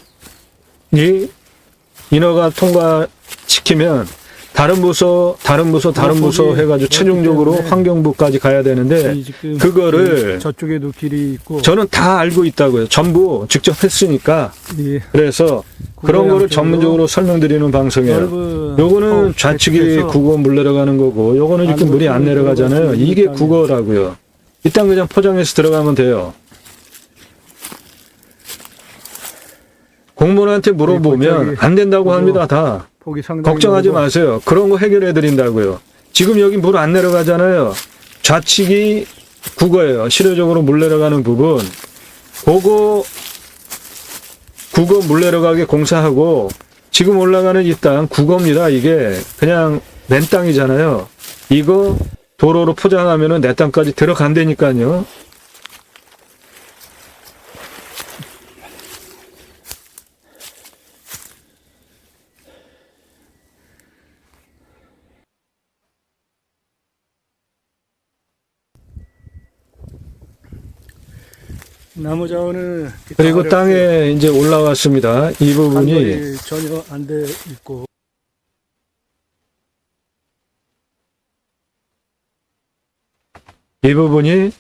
인허가 통과시키면 다른 부서 해가지고 최종적으로 환경부까지 가야 되는데 그거를
저쪽에도 길이 있고
저는 다 알고 있다고요. 전부 직접 했으니까.
예.
그래서 그런 거를 전문적으로 설명드리는 방송이에요. 요거는 좌측이 국어 물 내려가는 거고 요거는 이렇게 물이 안 내려가잖아요. 이게 국어라고요. 일단 그냥 포장해서 들어가면 돼요. 공무원한테 물어보면 안 된다고 합니다. 다. 걱정하지 마세요. 그런 거 해결해 드린다고요. 지금 여기 물 안 내려가잖아요. 좌측이 국어예요. 실효적으로 물 내려가는 부분. 그거 국어 물 내려가게 공사하고 지금 올라가는 이 땅 국어입니다. 이게 그냥 맨 땅이잖아요. 이거 도로로 포장하면은 내 땅까지 들어간다니까요.
나무 자원을
그리고 땅에 이제 올라왔습니다. 이 부분이
전혀 안 돼 있고
이 부분이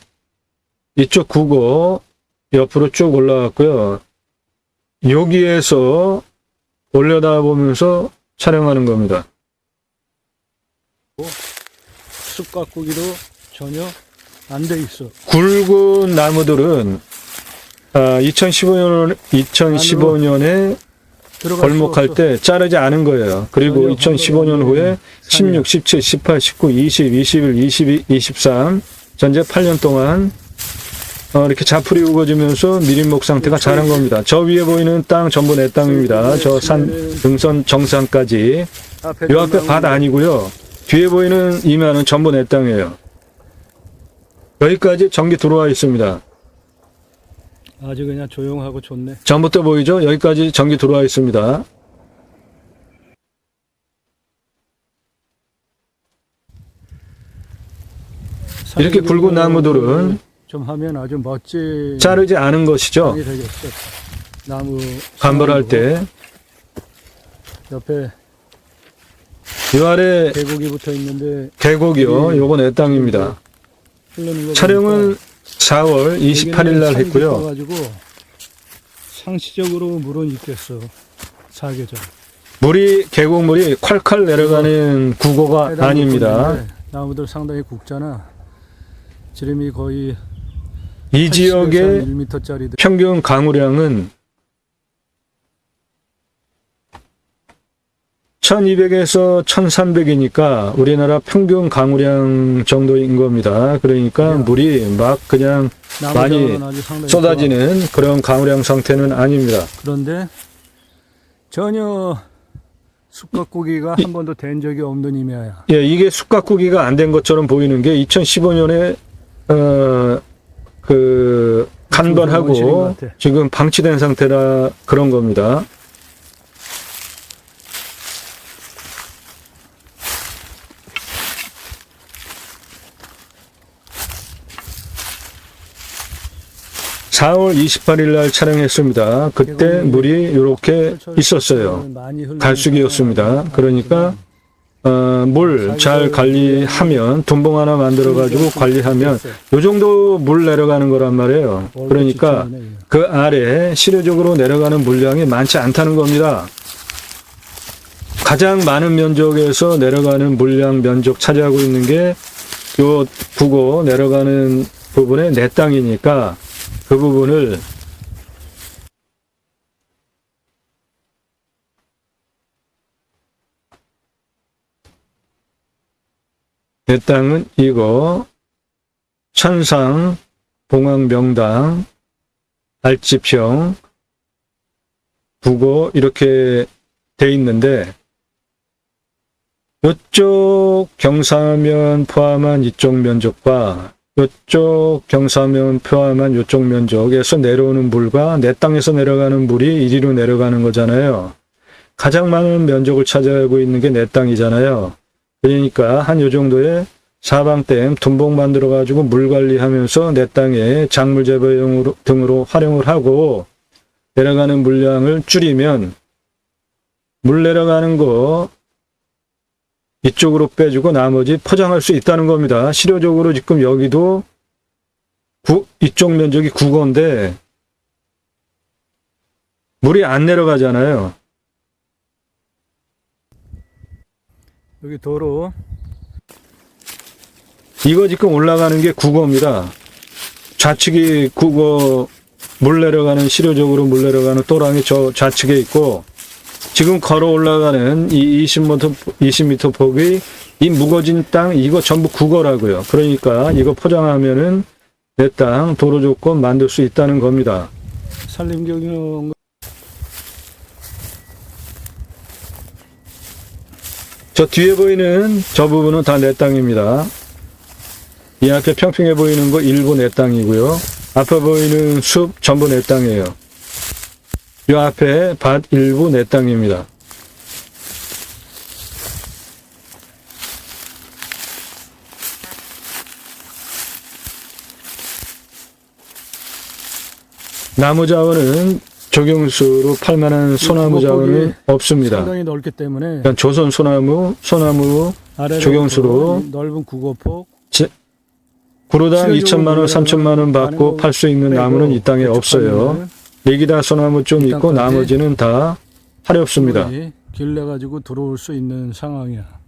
이쪽 국어 옆으로 쭉 올라왔고요. 여기에서 올려다 보면서 촬영하는 겁니다.
숲가꾸기도 전혀 안 돼 있어.
굵은 나무들은 2015년에 벌목할 때 자르지 않은 거예요. 그리고 2015년 후에 16, 17, 18, 19, 20, 21, 22, 23 전체 8년 동안 이렇게 자풀이 우거지면서 미린목 상태가 자란 겁니다. 저 위에 보이는 땅 전부 내 땅입니다. 저 산 등선 정상까지. 이 앞에 밭 아니고요. 뒤에 보이는 이면은 전부 내 땅이에요. 여기까지 전기 들어와 있습니다.
아주 그냥 조용하고 좋네.
전부터 보이죠? 여기까지 전기 들어와 있습니다. 이렇게 굵은 나무들은
좀 하면 아주 멋진
자르지 않은 것이죠.
되겠어. 나무
간벌할 때.
옆에
이 아래
계곡이 붙어 있는데
계곡이요. 요거 내 땅입니다. 촬영은 4월 28일 날 했고요.
가지고 상시적으로 물은 있겠어. 사계절.
물이 계곡물이 콸콸 내려가는 국어가 아닙니다.
나무들 상당히 굵잖아. 지름이 거의
이 지역의
1m짜리
평균 강우량은 1200에서 1300이니까 우리나라 평균 강우량 정도인 겁니다. 그러니까 물이 막 그냥 많이 쏟아지는 그런 강우량 상태는 아닙니다.
그런데 전혀 숲가꾸기가 한 번도 된 적이 없는 임야야.
예, 이게 숲가꾸기가 안 된 것처럼 보이는 게 2015년에 간벌하고 지금 방치된 상태라 그런 겁니다. (4월 28일) 날 촬영했습니다. 그때 물이 이렇게 있었어요. 갈수기였습니다. 그러니까 물 잘 관리하면 둔봉 하나 만들어 가지고 관리하면 요 정도 물 내려가는 거란 말이에요. 그러니까 그 아래 실효적으로 내려가는 물량이 많지 않다는 겁니다. 가장 많은 면적에서 내려가는 물량 면적 차지하고 있는 게 요 국어 내려가는 부분에 내 땅이니까 그 부분을 내 땅은 이거 천상, 봉황명당, 알지평, 국어 이렇게 돼 있는데 이쪽 경사면 포함한 이쪽 면적과 이쪽 경사면 포함한 이쪽 면적에서 내려오는 물과 내 땅에서 내려가는 물이 이리로 내려가는 거잖아요. 가장 많은 면적을 차지하고 있는 게 내 땅이잖아요. 그러니까 한 요 정도의 사방댐 둔봉 만들어 가지고 물 관리하면서 내 땅에 작물 재배용 등으로 활용을 하고 내려가는 물량을 줄이면 물 내려가는 거 이쪽으로 빼주고 나머지 포장할 수 있다는 겁니다. 실효적으로 지금 여기도 이쪽 면적이 국어인데 물이 안 내려가잖아요.
여기 도로
이거 지금 올라가는 게 국어입니다. 좌측이 국어 물 내려가는 실효적으로 물 내려가는 또랑이 저 좌측에 있고 지금 걸어 올라가는 이 20m 폭이 이 무거진 땅 이거 전부 국어라고요. 그러니까 이거 포장하면은 내 땅 도로 조건 만들 수 있다는 겁니다.
산림경영
저 뒤에 보이는 저 부분은 다 내 땅입니다. 이 앞에 평평해 보이는 거 일부 내 땅이고요. 앞에 보이는 숲 전부 내 땅이에요. 이 앞에 밭 일부 내 땅입니다. 나무 자원은 조경수로 팔만한 소나무 자원은 없습니다.
상당히 넓기 때문에
그러니까 조선 소나무 조경수로
넓은 국어폭
구로당 2천만 원, 3천만 원 받고 팔 수 있는 나무는 이 땅에 없어요. 여기다 소나무 좀 있고 나머지는 다 할이 없습니다.
길래 가지고 들어올 수 있는 상황이야.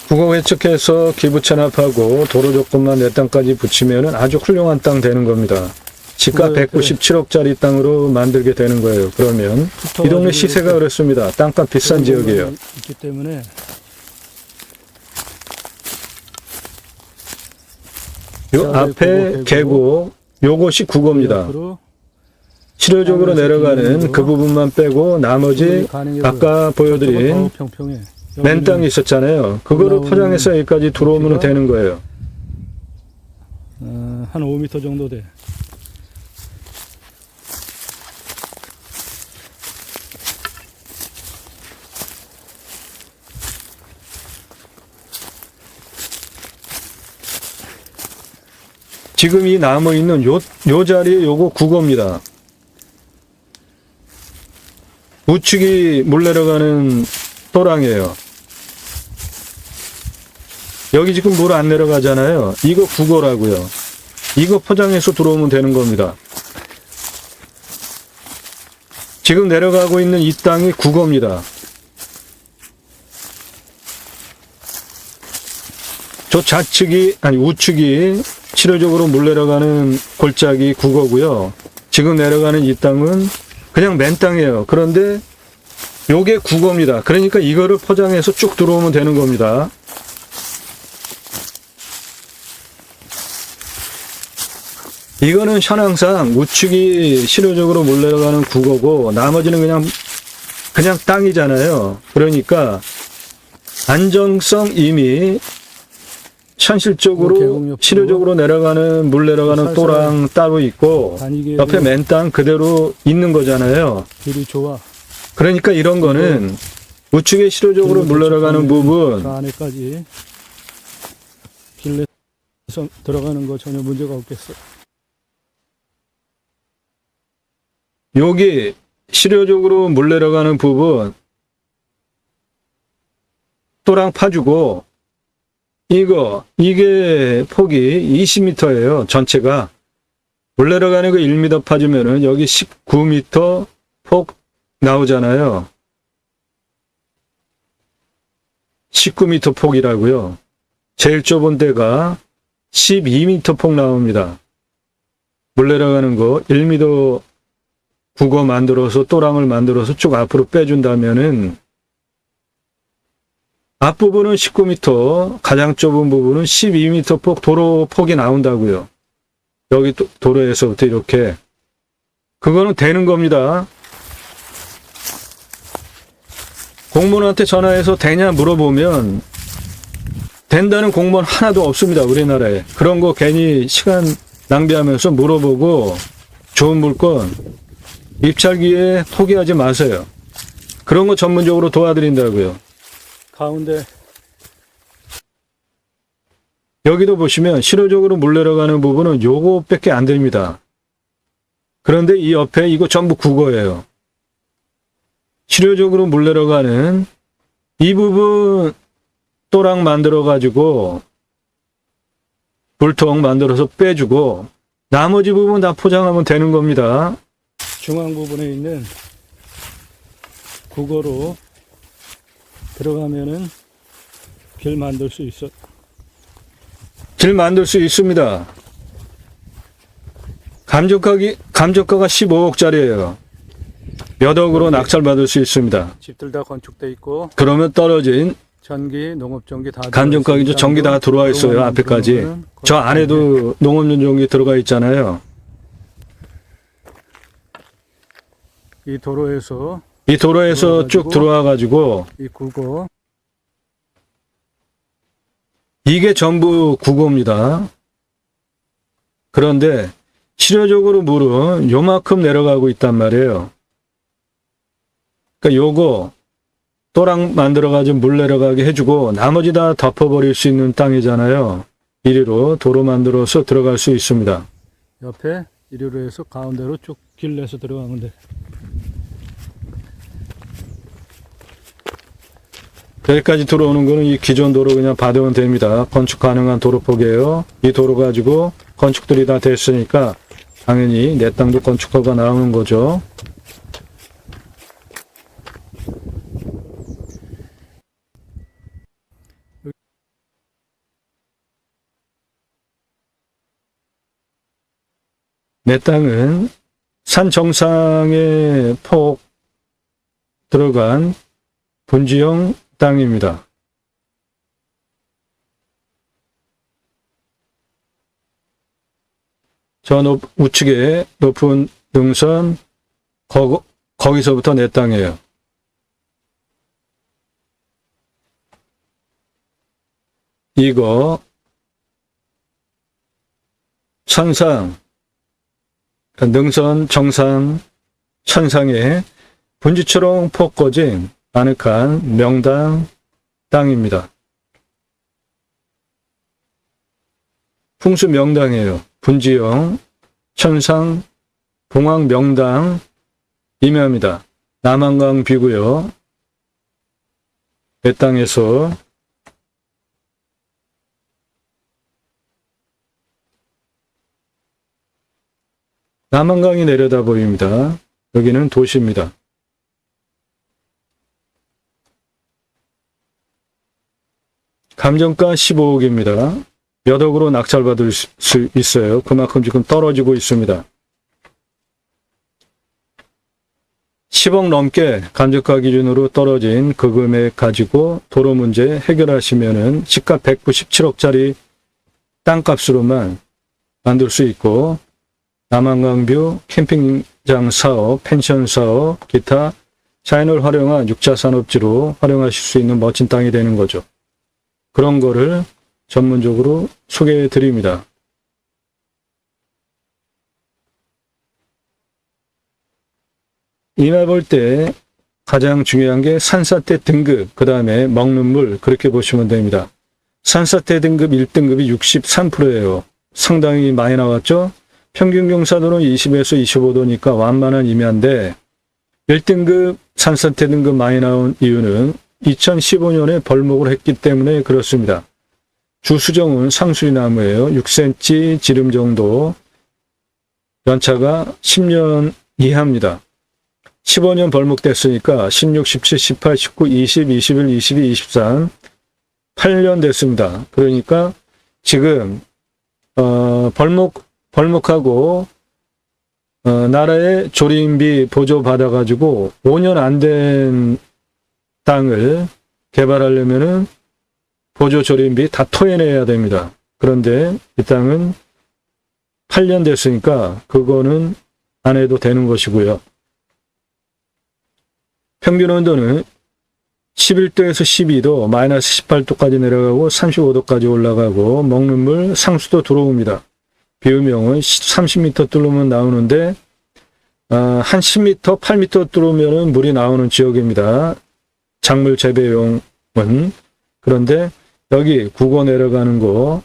국어 회측해서 기부 체납하고 도로 조건만 내 땅까지 붙이면 아주 훌륭한 땅 되는 겁니다. 시가 197억짜리 땅으로 만들게 되는 거예요. 그러면 이 동네 시세가 그렇습니다. 땅값 비싼 지역이에요.
있기 때문에
요 앞에 계곡 요것이 국어입니다. 실효적으로 내려가는 그 부분만 빼고 나머지 아까 보여드린 맨 땅이 있었잖아요. 그거를 포장해서 여기까지 들어오면 되는 거예요.
한 5m 정도 돼.
지금 이 나무 있는 요 자리에 요거 국어입니다. 우측이 물 내려가는 또랑이에요. 여기 지금 물 안 내려가잖아요. 이거 국어라고요. 이거 포장해서 들어오면 되는 겁니다. 지금 내려가고 있는 이 땅이 국어입니다. 저 우측이 실효적으로 물 내려가는 골짜기 국어고요. 지금 내려가는 이 땅은 그냥 맨 땅이에요. 그런데 요게 국어입니다. 그러니까 이거를 포장해서 쭉 들어오면 되는 겁니다. 이거는 현황상 우측이 실효적으로 물 내려가는 국어고 나머지는 그냥 땅이잖아요. 그러니까 안정성 이미 현실적으로 실효적으로 내려가는 물 내려가는 또랑 따로 있고 옆에 맨 땅 그대로 있는 거잖아요.
길이 좋아.
그러니까 이런 거는 우측에 실효적으로 물 내려가는 부분
그 안에까지 길에서 들어가는 거 전혀 문제가 없겠어.
여기 실효적으로 물 내려가는 부분 또랑 파주고 이게 폭이 20m예요. 전체가. 물 내려가는 거 1m 파주면은 여기 19m 폭 나오잖아요. 19m 폭이라고요. 제일 좁은 데가 12m 폭 나옵니다. 물 내려가는 거 1m 국어 만들어서 또랑을 만들어서 쭉 앞으로 빼준다면은 앞부분은 19m, 가장 좁은 부분은 12m 폭 도로 폭이 나온다고요. 여기 도로에서부터 이렇게. 그거는 되는 겁니다. 공무원한테 전화해서 되냐 물어보면 된다는 공무원 하나도 없습니다. 우리나라에. 그런 거 괜히 시간 낭비하면서 물어보고 좋은 물건 입찰기에 포기하지 마세요. 그런 거 전문적으로 도와드린다고요.
가운데
여기도 보시면 실효적으로 물 내려가는 부분은 요거밖에 안 됩니다. 그런데 이 옆에 이거 전부 국어예요. 실효적으로 물 내려가는 이 부분 또랑 만들어 가지고 불통 만들어서 빼주고 나머지 부분 다 포장하면 되는 겁니다.
중앙 부분에 있는 국어로 들어가면은 길 만들 수 있어.
길 만들 수 있습니다. 감정가가 15억짜리예요. 몇 억으로 낙찰받을 수 있습니다.
집들 다 건축돼 있고
그러면 떨어진
전기, 농업전기 다
감정가기죠. 전기 다 들어와 있어요. 앞에까지. 저 안에도 농업용 전기 들어가 있잖아요.
이 도로에서
이 도로에서 쭉 들어와 가지고
이 국어
이게 전부 국어입니다. 그런데 실효적으로 물은 요만큼 내려가고 있단 말이에요. 그러니까 요거 또랑 만들어가지고 물 내려가게 해주고 나머지 다 덮어버릴 수 있는 땅이잖아요. 이리로 도로 만들어서 들어갈 수 있습니다.
옆에 이리로 해서 가운데로 쭉 길 내서 들어가면 돼.
여기까지 들어오는 거는 이 기존 도로 그냥 받으면 됩니다. 건축 가능한 도로폭이에요. 이 도로 가지고 건축들이 다 됐으니까 당연히 내 땅도 건축허가 나오는 거죠. 내 땅은 산 정상에 폭 들어간 분지형 땅입니다. 저 우측에 높은 능선 거기서부터 내 땅이에요. 이거 천상 능선 정상 천상에 분지처럼 폭 꺼진 아늑한 명당 땅입니다. 풍수 명당이에요. 분지형 천상 봉황 명당 임야입니다. 남한강 뷰고요. 내 땅에서 남한강이 내려다 보입니다. 여기는 도시입니다. 감정가 15억입니다. 몇 억으로 낙찰받을 수 있어요. 그만큼 지금 떨어지고 있습니다. 10억 넘게 감정가 기준으로 떨어진 그 금액 가지고 도로 문제 해결하시면은 시가 197억짜리 땅값으로만 만들 수 있고 남한강뷰 캠핑장 사업, 펜션 사업, 기타 자연을 활용한 6차 산업지로 활용하실 수 있는 멋진 땅이 되는 거죠. 그런 거를 전문적으로 소개해 드립니다. 임야 볼 때 가장 중요한 게 산사태 등급, 그 다음에 먹는 물, 그렇게 보시면 됩니다. 산사태 등급 1등급이 63%예요. 상당히 많이 나왔죠? 평균 경사도는 20에서 25도니까 완만한 임야인데 1등급 산사태 등급 많이 나온 이유는 2015년에 벌목을 했기 때문에 그렇습니다. 주수정은 상수리나무예요. 6cm 지름 정도. 연차가 10년 이하입니다. 15년 벌목됐으니까 16, 17, 18, 19, 20, 21, 22, 23 8년 됐습니다. 그러니까 지금 벌목하고 나라의 조림비 보조 받아가지고 5년 안 된 땅을 개발하려면은 보조 조림비 다 토해내야 됩니다. 그런데 이 땅은 8년 됐으니까 그거는 안 해도 되는 것이고요. 평균 온도는 11도에서 12도, 마이너스 18도까지 내려가고 35도까지 올라가고 먹는 물 상수도 들어옵니다. 비유명은 30m 뚫으면 나오는데 한 10m, 8m 뚫으면 물이 나오는 지역입니다. 작물 재배용은. 그런데 여기 국어 내려가는 거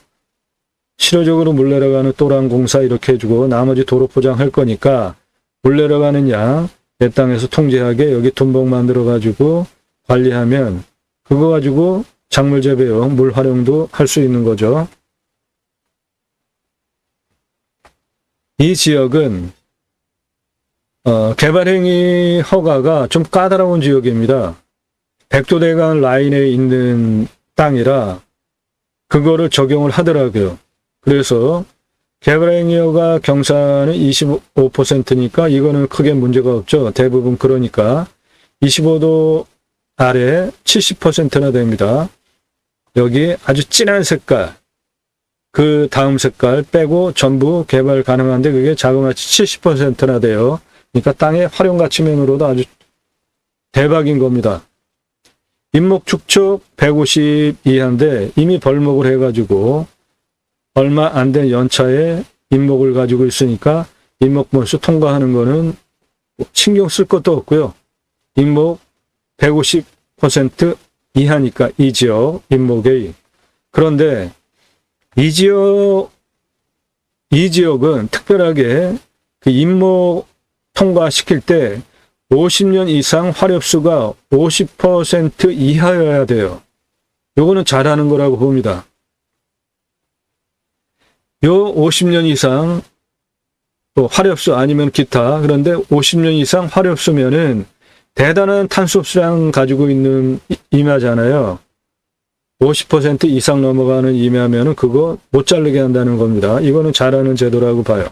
실효적으로 물 내려가는 또랑 공사 이렇게 해주고 나머지 도로 포장할 거니까 물 내려가는 양 내 땅에서 통제하게 여기 둔봉 만들어 가지고 관리하면 그거 가지고 작물 재배용 물 활용도 할 수 있는 거죠. 이 지역은 개발행위 허가가 좀 까다로운 지역입니다. 백도대간 라인에 있는 땅이라 그거를 적용을 하더라고요. 그래서 개발행위 허가 경사는 25%니까 이거는 크게 문제가 없죠. 대부분 그러니까 25도 아래 70%나 됩니다. 여기 아주 진한 색깔, 그 다음 색깔 빼고 전부 개발 가능한데 그게 자그마치 70%나 돼요. 그러니까 땅의 활용 가치 면으로도 아주 대박인 겁니다. 임목 축척 150 이하인데 이미 벌목을 해가지고 얼마 안 된 연차에 임목을 가지고 있으니까 임목 번수 통과하는 거는 신경 쓸 것도 없고요. 임목 150% 이하니까 이 지역 임목의. 그런데 이 지역은 특별하게 그 임목 통과시킬 때 50년 이상 화렵수가 50% 이하여야 돼요. 요거는 잘하는 거라고 봅니다. 요 50년 이상 또 화렵수 아니면 기타, 그런데 50년 이상 화렵수면은 대단한 탄소 흡수량 가지고 있는 임야잖아요. 50% 이상 넘어가는 임야면은 그거 못 자르게 한다는 겁니다. 이거는 잘하는 제도라고 봐요.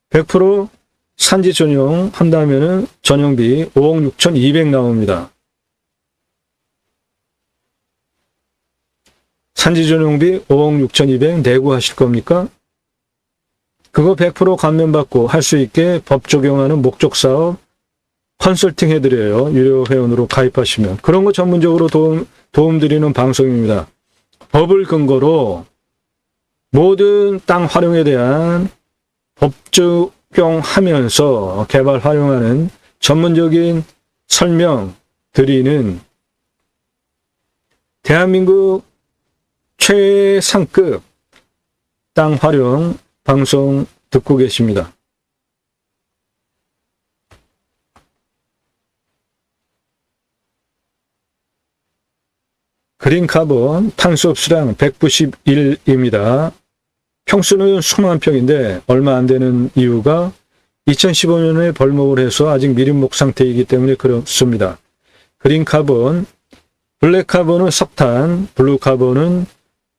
100% 산지 전용 한다면은 전용비 5억 6,200 나옵니다. 산지 전용비 5억 6,200 내고 하실 겁니까? 그거 100% 감면받고 할 수 있게 법 적용하는 목적 사업 컨설팅 해드려요. 유료 회원으로 가입하시면. 그런 거 전문적으로 도움 드리는 방송입니다. 법을 근거로 모든 땅 활용에 대한 법 적용하면서 개발 활용하는 전문적인 설명 드리는 대한민국 최상급 땅 활용 방송 듣고 계십니다. 그린카본 탄소 흡수량 191입니다. 평수는 수만 평인데 얼마 안 되는 이유가 2015년에 벌목을 해서 아직 미린목 상태이기 때문에 그렇습니다. 그린카본, 블랙카본은 석탄, 블루카본은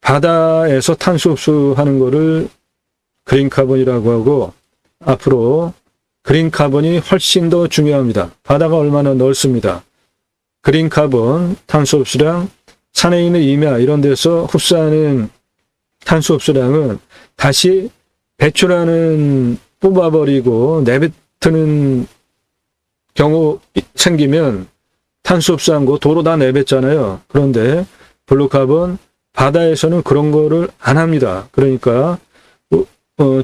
바다에서 탄소 흡수하는 거를 그린카본이라고 하고 앞으로 그린카본이 훨씬 더 중요합니다. 바다가 얼마나 넓습니다. 그린카본 탄소 흡수량 산에 있는 임야 이런 데서 흡수하는 탄소 흡수량은 다시 배출하는 뽑아버리고 내뱉는 경우 생기면 탄소 흡수한 거 도로 다 내뱉잖아요. 그런데 블루카본 바다에서는 그런 거를 안 합니다. 그러니까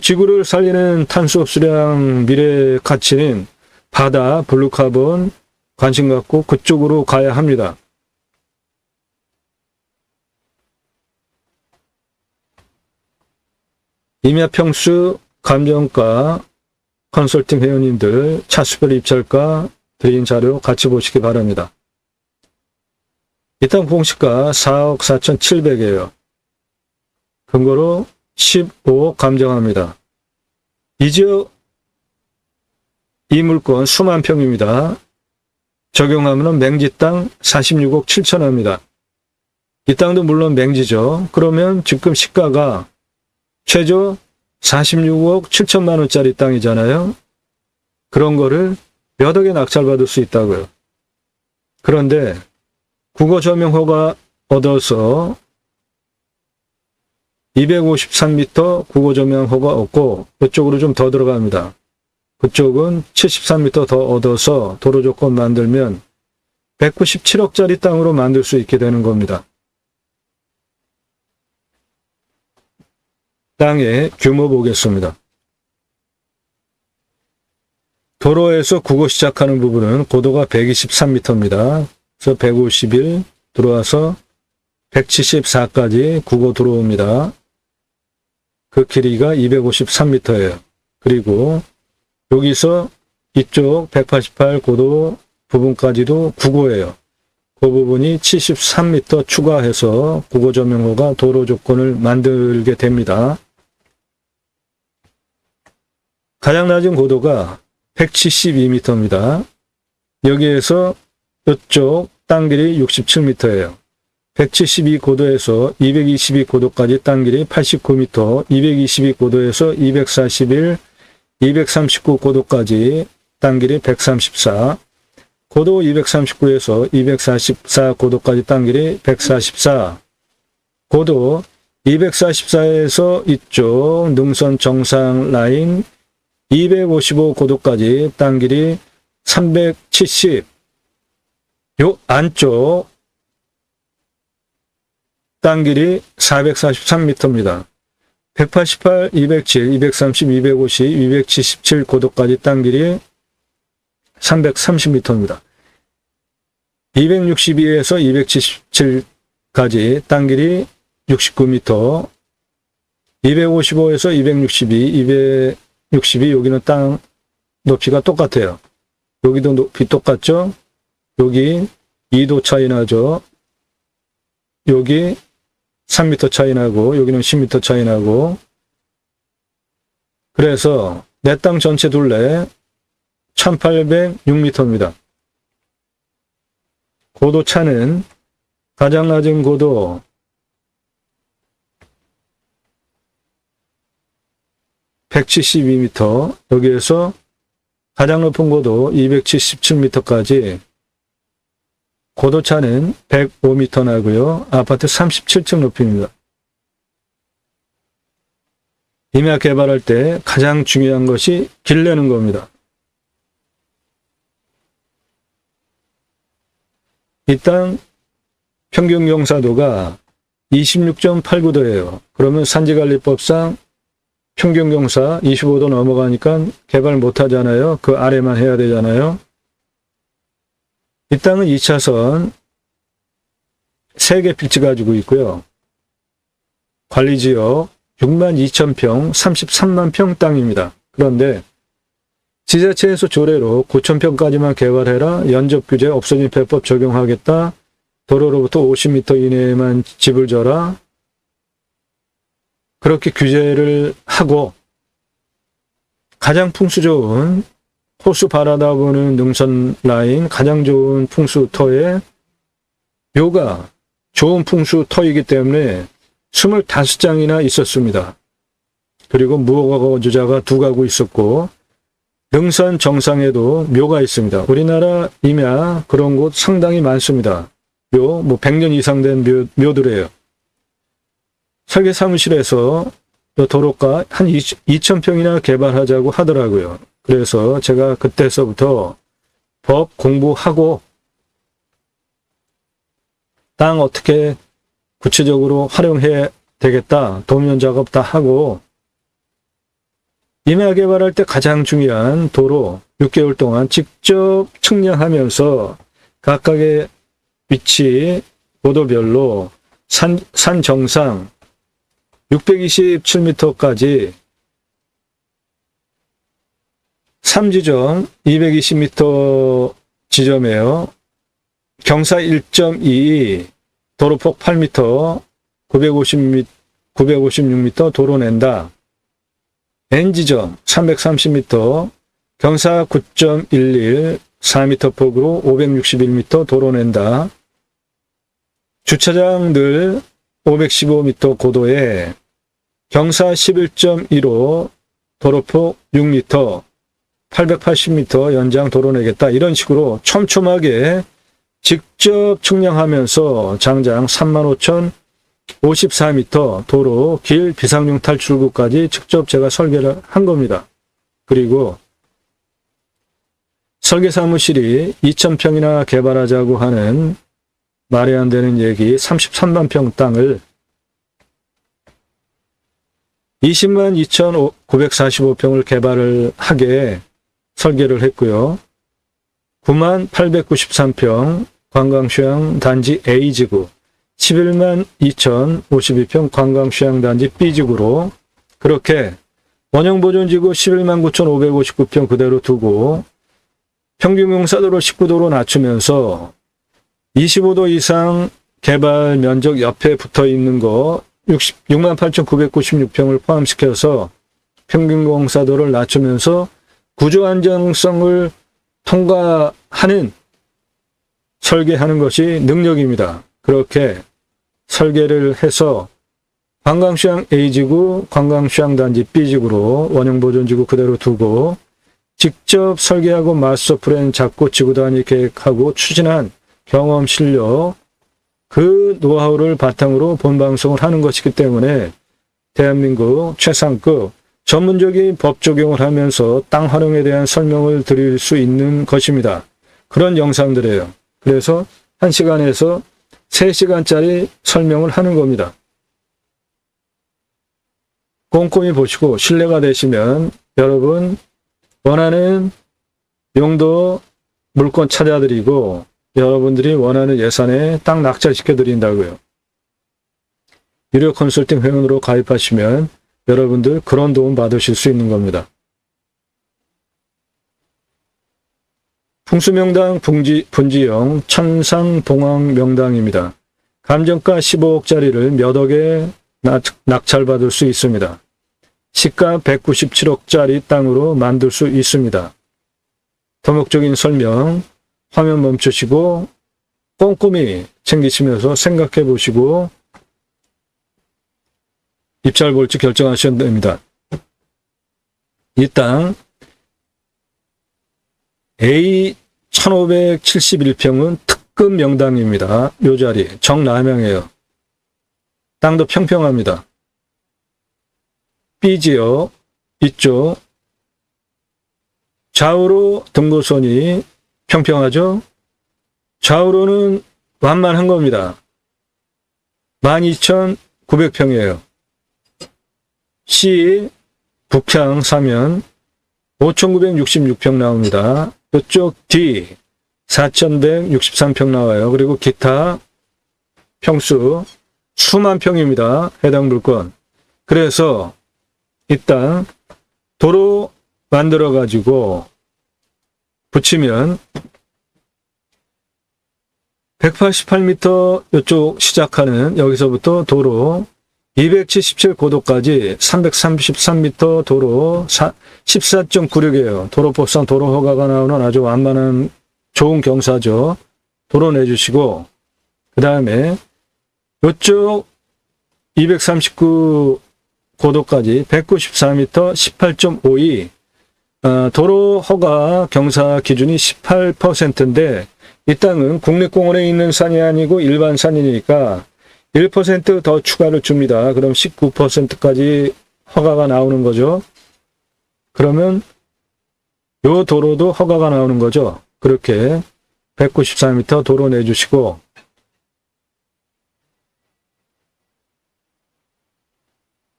지구를 살리는 탄소 흡수량 미래 가치는 바다 블루카본 관심 갖고 그쪽으로 가야 합니다. 임야평수 감정가 컨설팅 회원님들 차수별 입찰가 드린 자료 같이 보시기 바랍니다. 이 땅 공시가 4억 4,700이에요. 근거로 15억 감정합니다. 이 지역 이 물건 수만 평입니다. 적용하면 맹지 땅 46억 7천합니다. 이 땅도 물론 맹지죠. 그러면 지금 시가가 최저 46억 7천만 원짜리 땅이잖아요. 그런 거를 몇 억에 낙찰받을 수 있다고요. 그런데 국어 조명 허가 얻어서 253m 국어 조명 허가 얻고 그쪽으로 좀 더 들어갑니다. 그쪽은 73m 더 얻어서 도로 조건 만들면 197억짜리 땅으로 만들 수 있게 되는 겁니다. 땅의 규모 보겠습니다. 도로에서 국어 시작하는 부분은 고도가 123m입니다. 그래서 151 들어와서 174까지 국어 들어옵니다. 그 길이가 253m예요. 그리고 여기서 이쪽 188 고도 부분까지도 국어예요. 그 부분이 73m 추가해서 국어 전용호가 도로 조건을 만들게 됩니다. 가장 낮은 고도가 172m입니다. 여기에서 이쪽 땅길이 67m예요. 172 고도에서 222 고도까지 땅길이 89m, 222 고도에서 241, 239 고도까지 땅길이 134, 고도 239에서 244 고도까지 땅길이 144, 고도 244에서 이쪽 능선 정상 라인 255 고도까지 땅길이 370, 요 안쪽 땅길이 443m입니다. 188, 207, 230, 250, 277 고도까지 땅길이 330m입니다. 262에서 277까지 땅길이 69m, 255에서 262, 262 여기는 땅 높이가 똑같아요. 여기도 높이 똑같죠? 여기 2도 차이 나죠? 여기 3m 차이 나고 여기는 10m 차이 나고, 그래서 내 땅 전체 둘레 1806m입니다. 고도 차는 가장 낮은 고도 172m, 여기에서 가장 높은 고도 277m까지 고도 차는 105m 나고요. 아파트 37층 높이입니다. 임야 개발할 때 가장 중요한 것이 길 내는 겁니다. 이 땅 평균 경사도가 26.89도예요. 그러면 산지관리법상 평균 경사 25도 넘어가니까 개발 못 하잖아요. 그 아래만 해야 되잖아요. 이 땅은 2차선 3개 필지 가지고 있고요. 관리지역 62,000평, 33만 평 땅입니다. 그런데 지자체에서 조례로 9,000평까지만 개발해라, 연접규제 없어진 배법 적용하겠다, 도로로부터 50m 이내에만 집을 져라, 그렇게 규제를 하고 가장 풍수 좋은 호수 바라다 보는 능선 라인 가장 좋은 풍수터에 묘가 좋은 풍수터이기 때문에 25장이나 있었습니다. 그리고 무허가 거주자가 2가구 있었고 능선 정상에도 묘가 있습니다. 우리나라 임야 그런 곳 상당히 많습니다. 묘, 100년 이상 된 묘들이에요. 설계 사무실에서 도로가 한 2,000평이나 개발하자고 하더라고요. 그래서 제가 그때서부터 법 공부하고 땅 어떻게 구체적으로 활용해야 되겠다, 도면 작업 다 하고, 임야 개발할 때 가장 중요한 도로 6개월 동안 직접 측량하면서 각각의 위치, 고도별로 산 정상 627m까지 3지점 220m 지점이에요. 경사 1.2, 도로폭 8m, 956m 도로 낸다. N지점 330m, 경사 9.11, 4m 폭으로 561m 도로 낸다. 주차장들 515m 고도에 경사 11.15, 도로폭 6m, 880m 연장 도로 내겠다. 이런 식으로 촘촘하게 직접 측량하면서 장장 35,054m 도로 길 비상용 탈출구까지 직접 제가 설계를 한 겁니다. 그리고 설계 사무실이 2,000평이나 개발하자고 하는 말이 안 되는 얘기 33만 평 땅을 20만 2,945평을 개발을 하게 설계를 했고요. 9만 893평 관광휴양 단지 A지구, 11만 2,052평 관광휴양단지 B지구로 그렇게 원형보존지구 11만 9,559평 그대로 두고 평균용사도를 19도로 낮추면서 25도 이상 개발 면적 옆에 붙어 있는 거 6만 8,996평을 포함시켜서 평균공사도를 낮추면서 구조 안정성을 통과하는 설계하는 것이 능력입니다. 그렇게 설계를 해서 관광휴양 A지구, 관광휴양단지 B지구로 원형보존지구 그대로 두고 직접 설계하고 마스터 플랜 잡고 지구단위 계획하고 추진한 경험 실력, 그 노하우를 바탕으로 본방송을 하는 것이기 때문에 대한민국 최상급 전문적인 법 적용을 하면서 땅 활용에 대한 설명을 드릴 수 있는 것입니다. 그런 영상들이에요. 그래서 1시간에서 3시간짜리 설명을 하는 겁니다. 꼼꼼히 보시고 신뢰가 되시면 여러분 원하는 용도 물건 찾아드리고 여러분들이 원하는 예산에 딱 낙찰시켜 드린다고요. 유료 컨설팅 회원으로 가입하시면 여러분들 그런 도움 받으실 수 있는 겁니다. 풍수명당 분지형 천상봉황 명당입니다. 감정가 15억짜리를 몇 억에 낙찰받을 수 있습니다. 시가 197억짜리 땅으로 만들 수 있습니다. 도목적인 설명 화면 멈추시고 꼼꼼히 챙기시면서 생각해 보시고 입찰 볼지 결정하셔야 됩니다. 이 땅 A 1571평은 특급 명당입니다. 요 자리 정남향이에요. 땅도 평평합니다. B지역 이쪽 좌우로 등고선이 평평하죠? 좌우로는 완만한 겁니다. 12,900평이에요. C 북향 사면 5,966평 나옵니다. 이쪽 D 4,163평 나와요. 그리고 기타 평수 수만 평입니다. 해당 물건. 그래서 이 땅 도로 만들어 가지고 붙이면 188m 이쪽 시작하는 여기서부터 도로 277고도까지 333m 도로 14.96이에요. 도로법상 도로 허가가 나오는 아주 완만한 좋은 경사죠. 도로 내주시고 그 다음에 이쪽 239고도까지 194m 18.52 도로 허가 경사 기준이 18%인데 이 땅은 국립공원에 있는 산이 아니고 일반 산이니까 1% 더 추가를 줍니다. 그럼 19%까지 허가가 나오는 거죠. 그러면 요 도로도 허가가 나오는 거죠. 그렇게 194m 도로 내주시고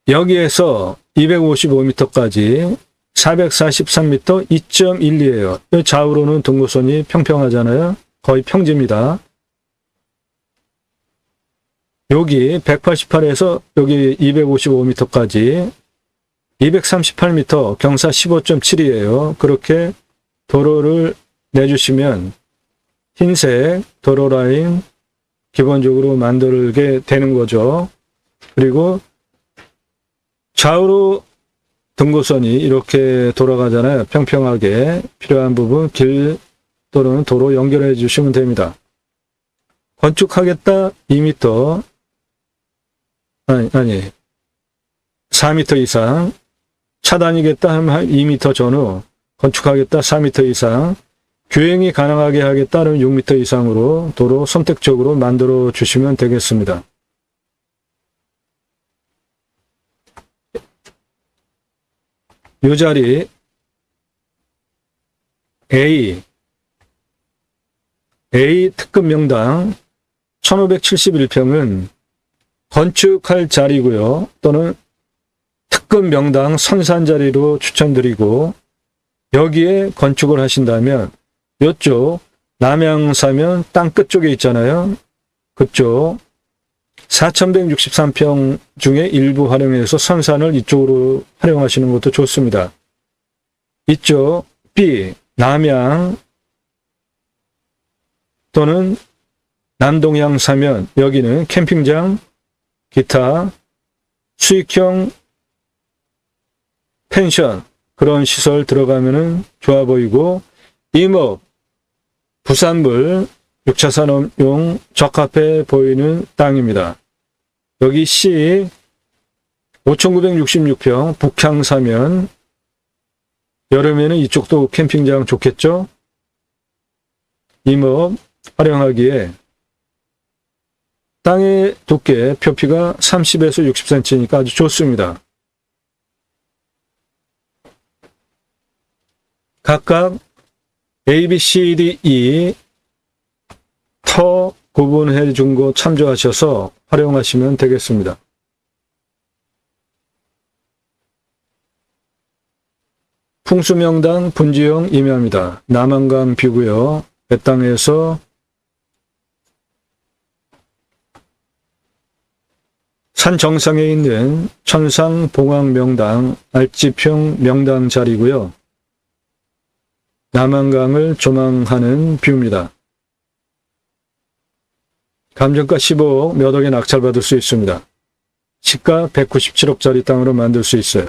여기에서 255m까지 443m 2.12예요. 좌우로는 등고선이 평평하잖아요. 거의 평지입니다. 여기 188에서 여기 255m까지 238m 경사 15.7이에요. 그렇게 도로를 내주시면 흰색 도로 라인 기본적으로 만들게 되는 거죠. 그리고 좌우로 등고선이 이렇게 돌아가잖아요. 평평하게 필요한 부분 길 또는 도로 연결해 주시면 됩니다. 건축하겠다 2m 아니 4m 이상 차단이겠다 하면 2m 전후 건축하겠다 4m 이상 교행이 가능하게 하겠다는 6m 이상으로 도로 선택적으로 만들어 주시면 되겠습니다. 이 자리 A A 특급 명당 1571평은 건축할 자리고요. 또는 특급 명당 선산 자리로 추천드리고, 여기에 건축을 하신다면 이쪽 남양사면 땅 끝쪽에 있잖아요. 그쪽 4163평 중에 일부 활용해서 선산을 이쪽으로 활용하시는 것도 좋습니다. 이쪽 B 남양 또는 남동향 사면, 여기는 캠핑장, 기타 수익형 펜션 그런 시설 들어가면은 좋아 보이고, 임업 부산물 6차 산업용 적합해 보이는 땅입니다. 여기 C 5966평 북향 사면, 여름에는 이쪽도 캠핑장 좋겠죠? 임업 활용하기에 땅의 두께 표피가 30에서 60cm니까 아주 좋습니다. 각각 A, B, C, D, E 터 구분해 준 거 참조하셔서 활용하시면 되겠습니다. 풍수명당 분지형 임야입니다. 남한강 뷰고요. 배 땅에서 산 정상에 있는 천상봉황명당 알지평 명당 자리고요. 남한강을 조망하는 뷰입니다. 감정가 15억, 몇 억에 낙찰받을 수 있습니다. 시가 197억짜리 땅으로 만들 수 있어요.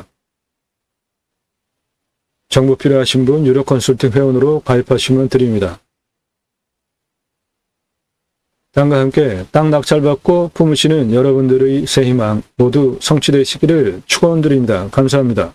정보 필요하신 분 유료 컨설팅 회원으로 가입하시면 드립니다. 땅과 함께 땅 낙찰받고 품으시는 여러분들의 새 희망 모두 성취되시기를 축원드립니다. 감사합니다.